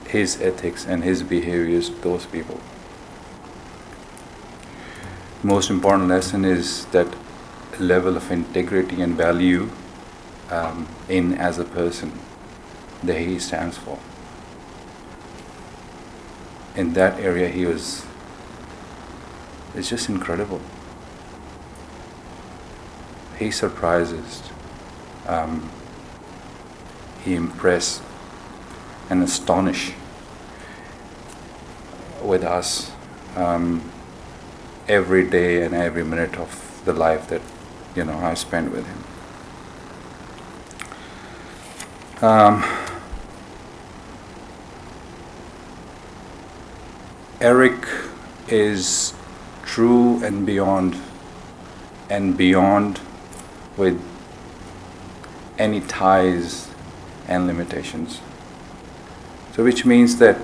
his ethics and his behaviors to those people. Most important lesson is that level of integrity and value in as a person that he stands for. In that area it's just incredible. He surprises, he impress and astonish with us every day and every minute of the life that I spend with him. Eric is true and beyond with any ties and limitations. So which means that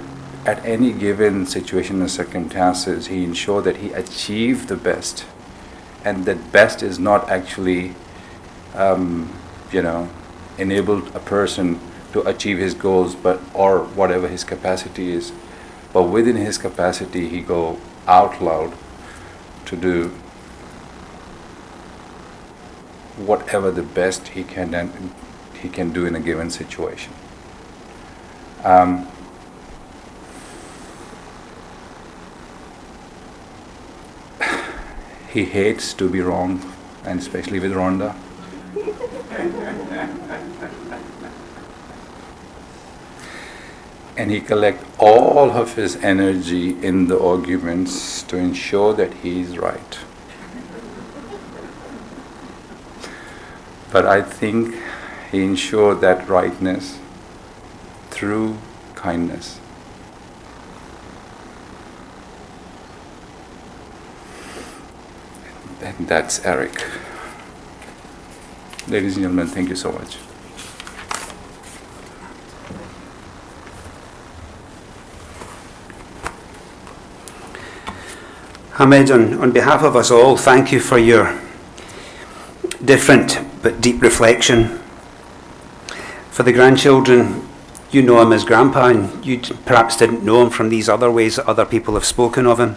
at any given situation and circumstances, he ensured that he achieved the best, and that best is not actually, enabled a person to achieve his goals, or whatever his capacity is, but within his capacity, he go out loud to do whatever the best he can do in a given situation. He hates to be wrong, and especially with Rhonda. And he collects all of his energy in the arguments to ensure that he is right. But I think he ensured that rightness through kindness. And that's Eric. Ladies and gentlemen, thank you so much. Hamid, on behalf of us all, thank you for your different but deep reflection. For the grandchildren, you know him as Grandpa, and you perhaps didn't know him from these other ways that other people have spoken of him.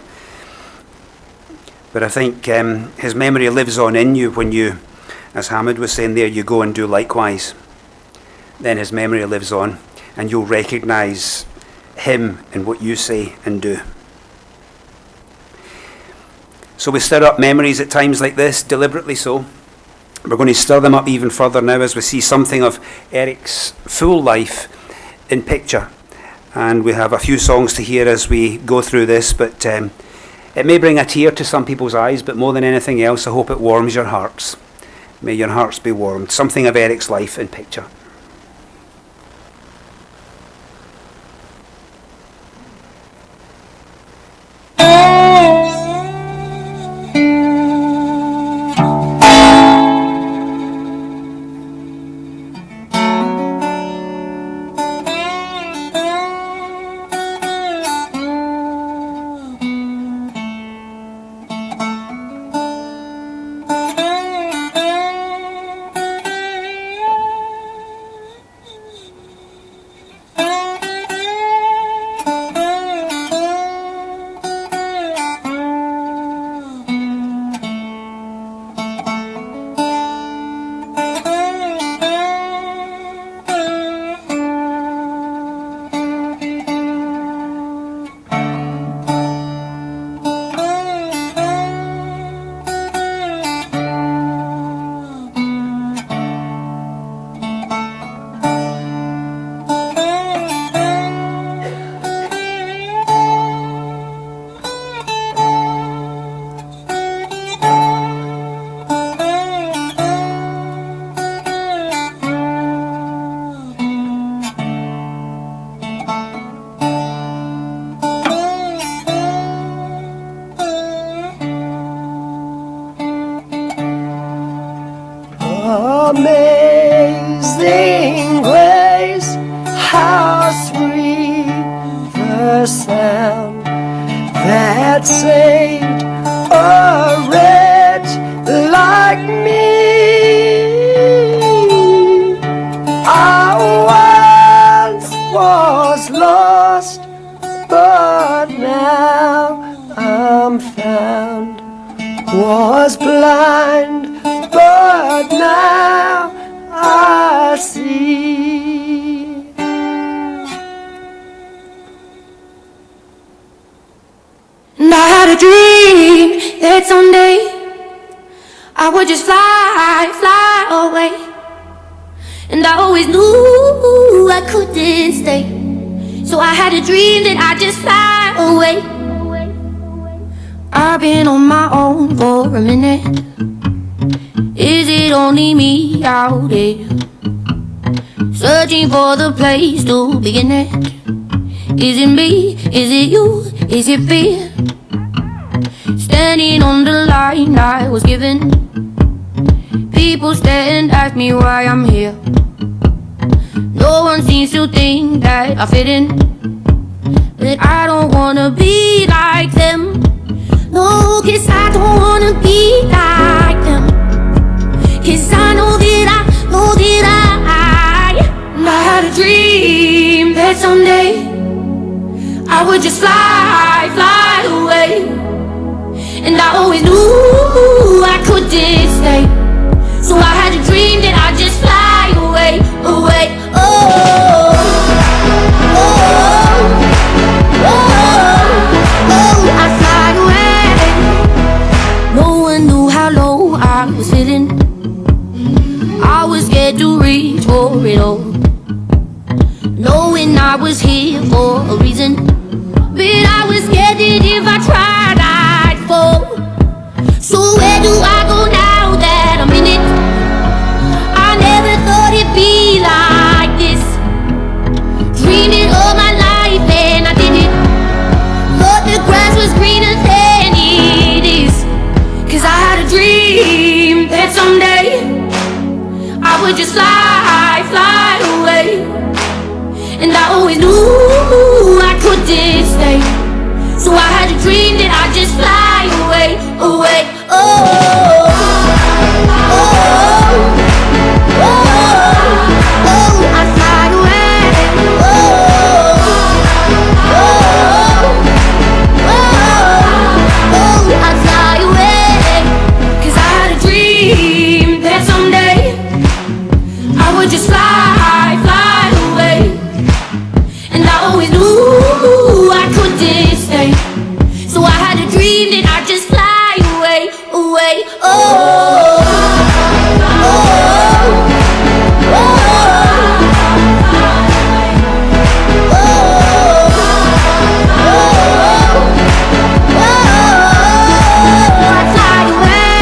But I think his memory lives on in you when you, as Hamid was saying there, you go and do likewise. Then his memory lives on, and you'll recognise him in what you say and do. So we stir up memories at times like this, deliberately so. We're going to stir them up even further now as we see something of Eric's full life in picture. And we have a few songs to hear as we go through this, but it may bring a tear to some people's eyes, but more than anything else, I hope it warms your hearts. May your hearts be warmed. Something of Eric's life in picture. Amazing grace, how sweet the sound that saved a wretch like me. I once was lost, but now I'm found. Was blind, but now I see. And I had a dream that someday I would just fly away. And I always knew I couldn't stay, so I had a dream that I'd just fly away. I've been on my own for a minute. Is it only me out there, searching for the place to begin it? Is it me? Is it you? Is it fear? standing on the line I was given. People stare and ask me why I'm here. No one seems to think that I fit in, but I don't wanna be like them. No, 'cause I don't wanna be like them. 'Cause I know that I had a dream that someday I would just fly away. And I always knew I couldn't stay, so I had a dream that I'd just fly away, away. Oh, oh, oh, oh, oh, I'd fly away. No one knew how low I was sitting. I was scared to reach for it all, knowing I was here for a reason. But I was scared that if I tried, I'd fall. So where do I go now that I'm in it? I never thought it'd be like this. Dreamed it all my life and I did it. Thought the grass was greener than it is. 'Cause I had a dream that someday I would just fly away. And I always knew I couldn't stay, so I had a dream that I'd just fly away, away. Oh, oh, oh, oh, oh, I'd fly away. Oh, oh, oh, oh, I'd fly away. 'Cause I had a dream that someday I would just fly away. And I always knew I couldn't stay, so I had a dream that I'd just fly away, away. Oh, oh, oh, oh, oh, I'd fly away.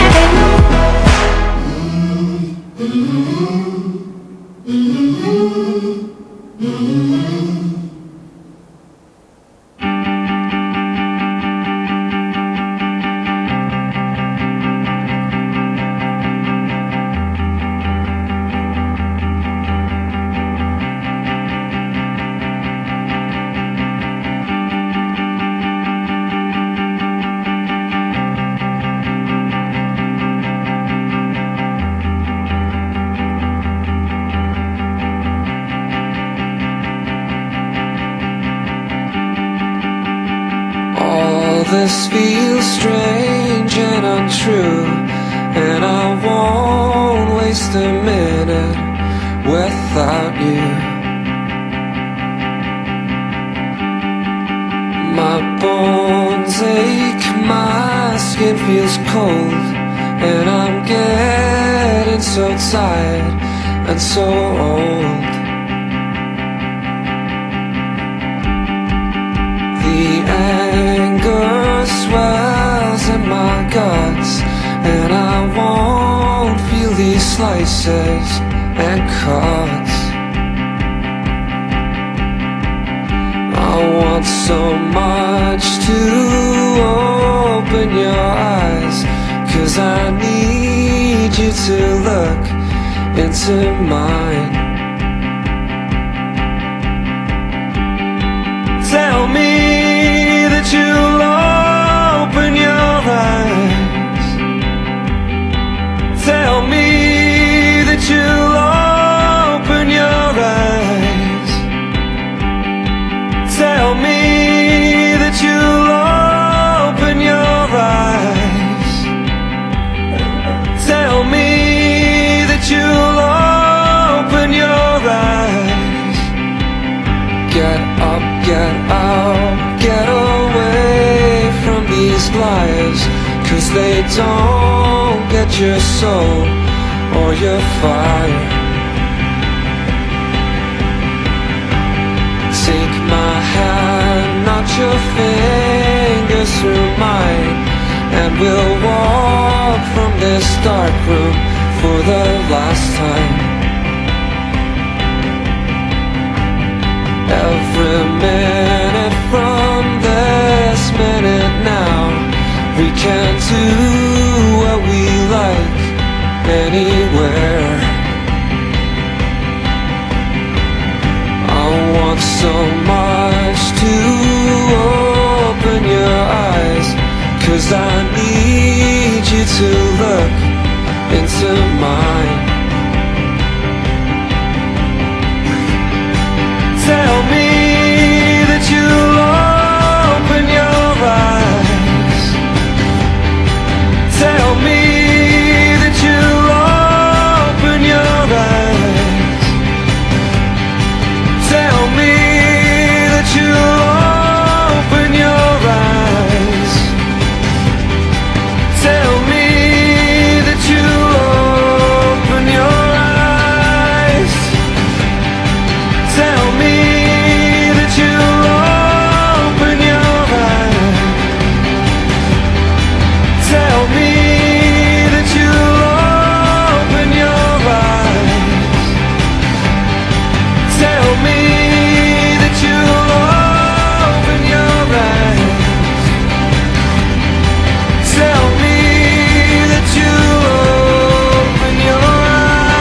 This feels strange and untrue, and I won't waste a minute without you. My bones ache, my skin feels cold, and I'm getting so tired and so old. The anger swells in my guts, and I won't feel these slices and cuts. I want so much to open your eyes, 'cause I need you to look into mine. Tell me that you'll open your eyes. Tell me that you'll open your eyes. Tell me that you'll open your eyes. Tell me that you'll open your eyes. Get up, get out, get away from these lies, 'cause they don't get your soul or your fire. Take my hand, not your fingers through mine, and we'll walk from this dark room for the last time. Every minute from this minute now, we can do what we like anywhere. I want so much to open your eyes, 'cause I need you to look into mine. Tell me that you'll open your eyes. Tell me that you'll open your eyes. Tell me that you'll open your eyes. Tell me that you'll open your eyes. Tell me that you'll open your eyes. Tell me that you'll open your eyes. Tell me that you'll open your eyes. Tell me that you'll open your eyes.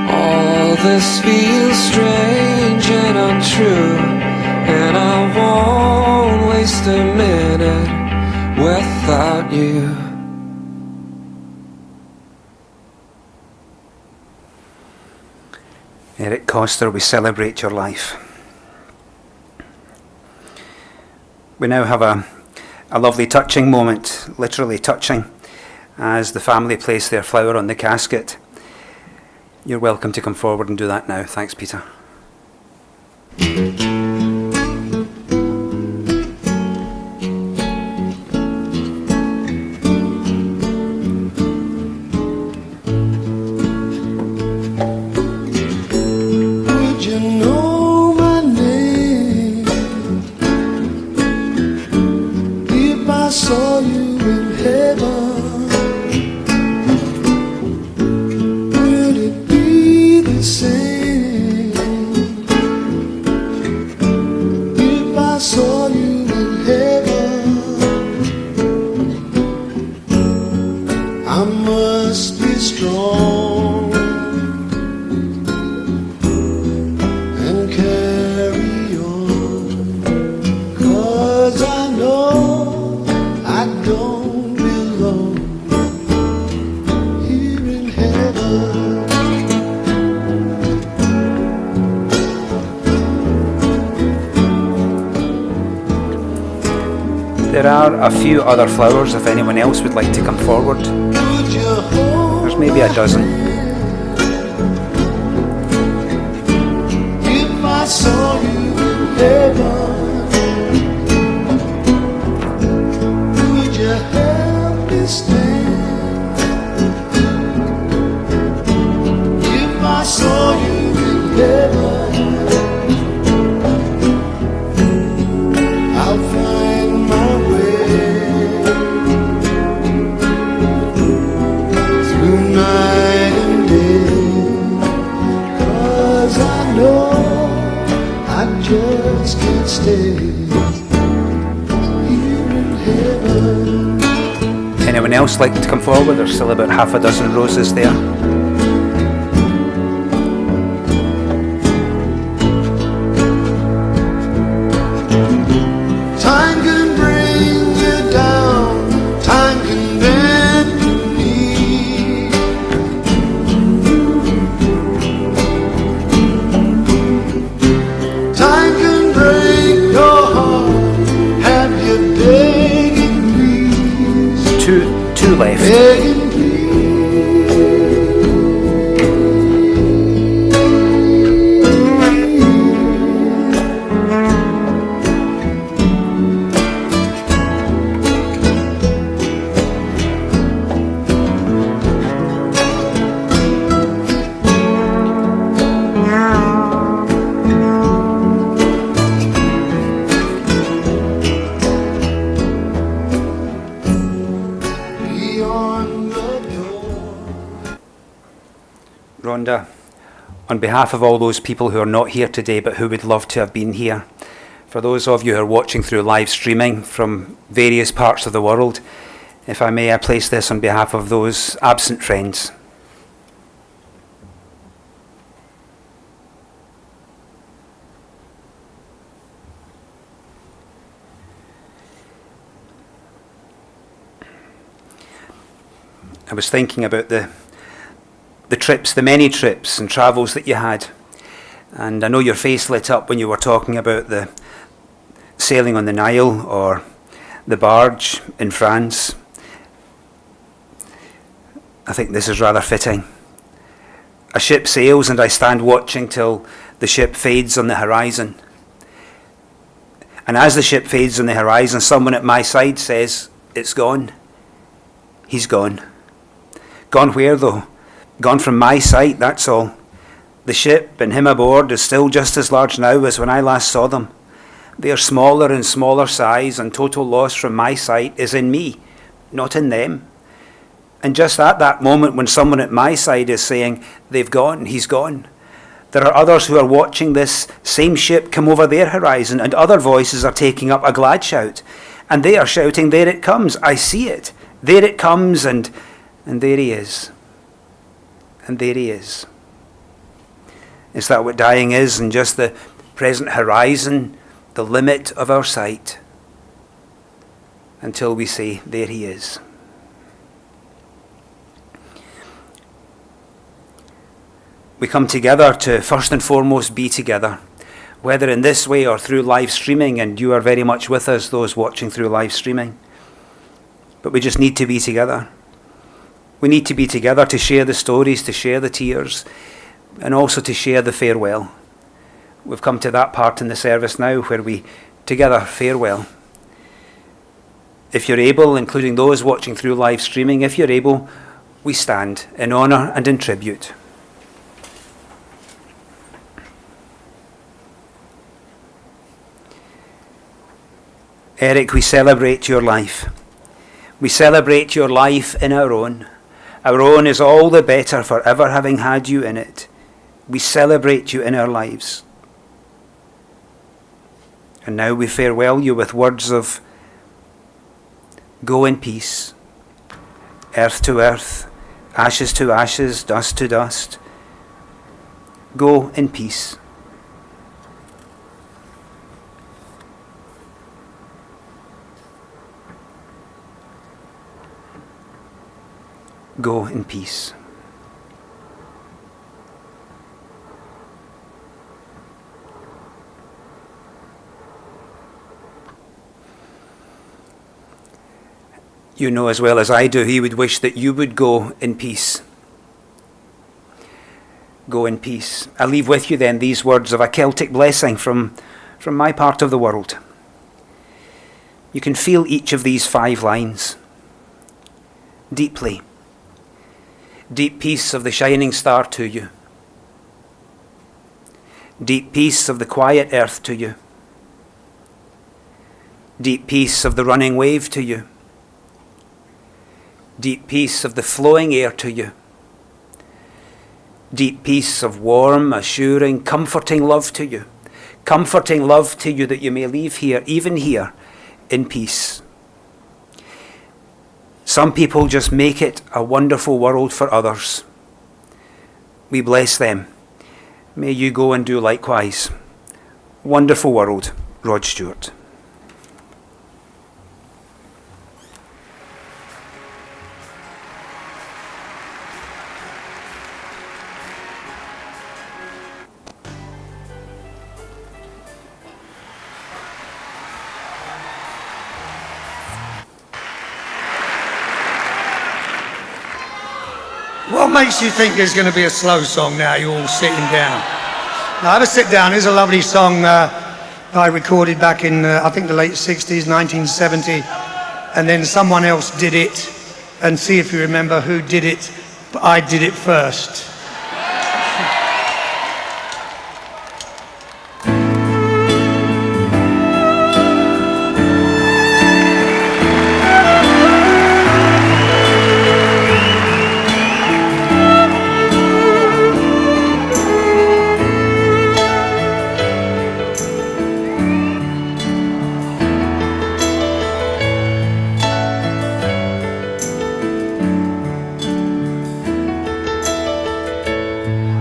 All this feels strange and untrue, and I won't waste a minute without you. Eric Coster, we celebrate your life. We now have a lovely touching moment, literally touching, as the family place their flower on the casket. You're welcome to come forward and do that now. Thanks, Peter. Would you know my name if I saw you in heaven? Would it be the same if I saw you in heaven? I must be strong and carry on, 'cause I know I don't belong here in heaven. There are a few other flowers if anyone else would like to come forward. Would you hold There's maybe a dozen. if I saw you in heaven? Would you help me stand if I saw you in heaven? I'll find my way just can't stay here in heaven. Anyone else like to come forward? There's still about half a dozen roses there. Time can bring you down, time can bend your knee. Time can break your heart, have you begging please, Two left. begging please. Beyond the door. Rhonda, on behalf of all those people who are not here today but who would love to have been here, for those of you who are watching through live streaming from various parts of the world, if I may, I place this on behalf of those absent friends. I was thinking about the trips, the many trips and travels that you had. And I know your face lit up when you were talking about the sailing on the Nile or the barge in France. I think this is rather fitting. A ship sails and I stand watching till the ship fades on the horizon. And as the ship fades on the horizon, someone at my side says, "It's gone." He's gone. Gone where though? Gone from my sight, that's all. The ship and him aboard is still just as large now as when I last saw them. They are smaller and smaller size, and total loss from my sight is in me, not in them. And just at that moment when someone at my side is saying, "They've gone, he's gone," there are others who are watching this same ship come over their horizon, and other voices are taking up a glad shout. And they are shouting, "There it comes, I see it. There it comes, and there he is. And there he is." Is that what dying is? And just the present horizon, the limit of our sight, until we say, "There he is." We come together to first and foremost be together, whether in this way or through live streaming, and you are very much with us, those watching through live streaming. But we just need to be together. We need to be together to share the stories, to share the tears, and also to share the farewell. We've come to that part in the service now where we together farewell. If you're able, including those watching through live streaming, if you're able, we stand in honour and in tribute. Eric, we celebrate your life. We celebrate your life in our own. Our own is all the better for ever having had you in it. We celebrate you in our lives. And now we farewell you with words of go in peace, earth to earth, ashes to ashes, dust to dust. Go in peace. Go in peace. You know as well as I do, he would wish that you would go in peace. Go in peace. I leave with you then these words of a Celtic blessing from my part of the world. You can feel each of these 5 lines deeply. Deep peace of the shining star to you. Deep peace of the quiet earth to you. Deep peace of the running wave to you. Deep peace of the flowing air to you. Deep peace of warm, assuring, comforting love to you. comforting love to you that you may leave here, even here, in peace. Some people just make it a wonderful world for others. We bless them. May you go and do likewise. Wonderful world, Rod Stewart. What makes you think there's going to be a slow song now? You're all sitting down. Now, have a sit down. Here's a lovely song I recorded back in, I think, the late 60s, 1970. And then someone else did it. And see if you remember who did it. But I did it first.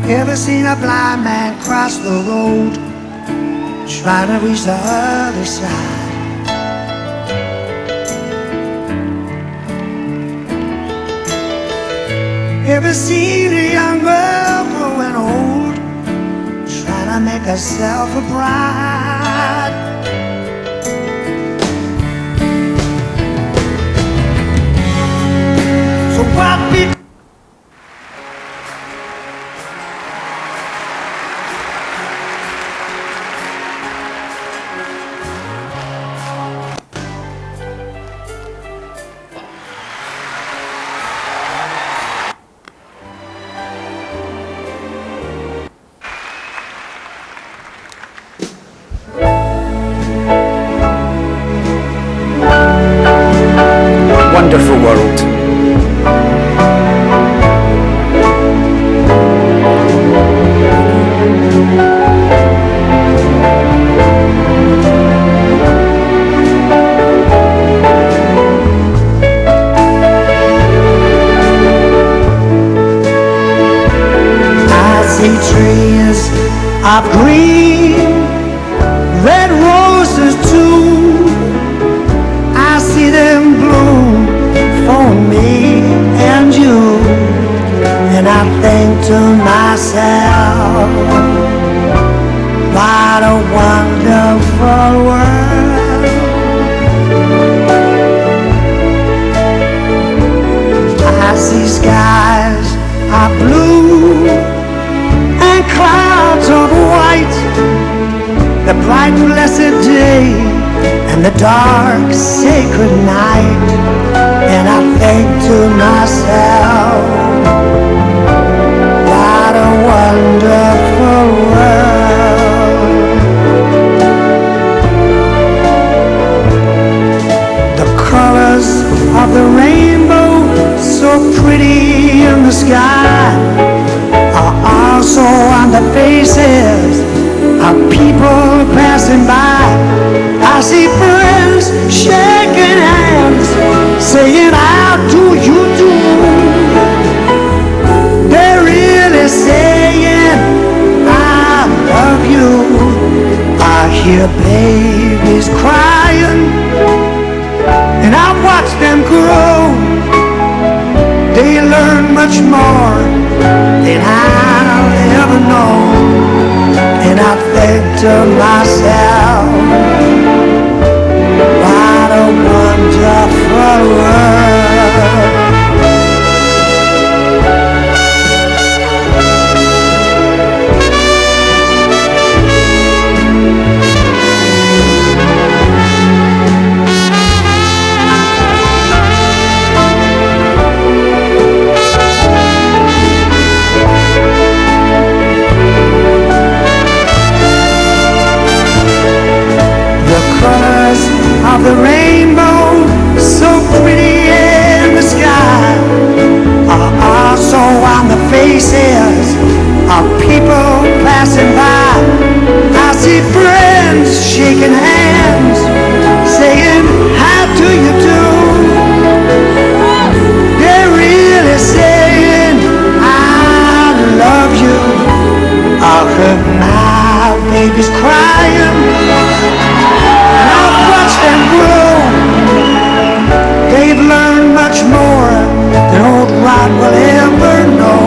Ever seen a blind man cross the road, trying to reach the other side? Ever seen a young girl growing old, trying to make herself a bride? So what we Wonderful world. I see trees of green, red roses too. I see them bloom for me and you, and I think to myself, what a wonderful world. I see skies are blue and clouds of white, the bright blessed day and the dark sacred night, and I think to myself, what a wonderful world. The colors of the rainbow, so pretty in the sky, are also on the faces of people passing by. I see friends shaking hands, saying, how do you do? They're really saying, I love you. I hear babies crying, and I watch them grow. They learn much more than I'll ever know. And I think to myself, what a wonderful world. Of the rainbow, so pretty babies crying, and I've watched them grow. They've learned much more than old Rod will ever know.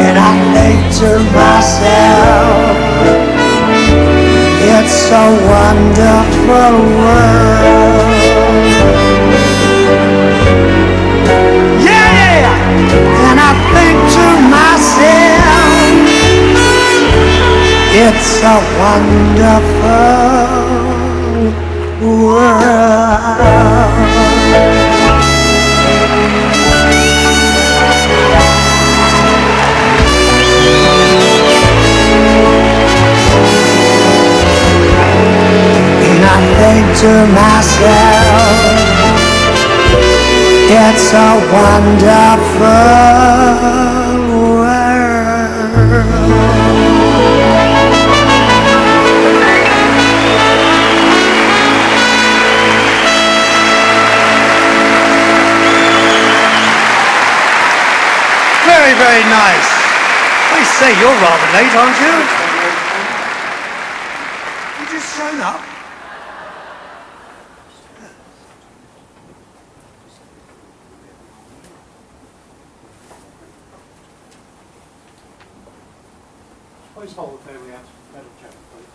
And I think to myself, it's a wonderful world. Yeah! And I think to myself, it's a wonderful world. And I think to myself, it's a wonderful world. Very, very nice. I say, you're rather late, aren't you? You just shown up. Please hold the family out. That'll chat, please.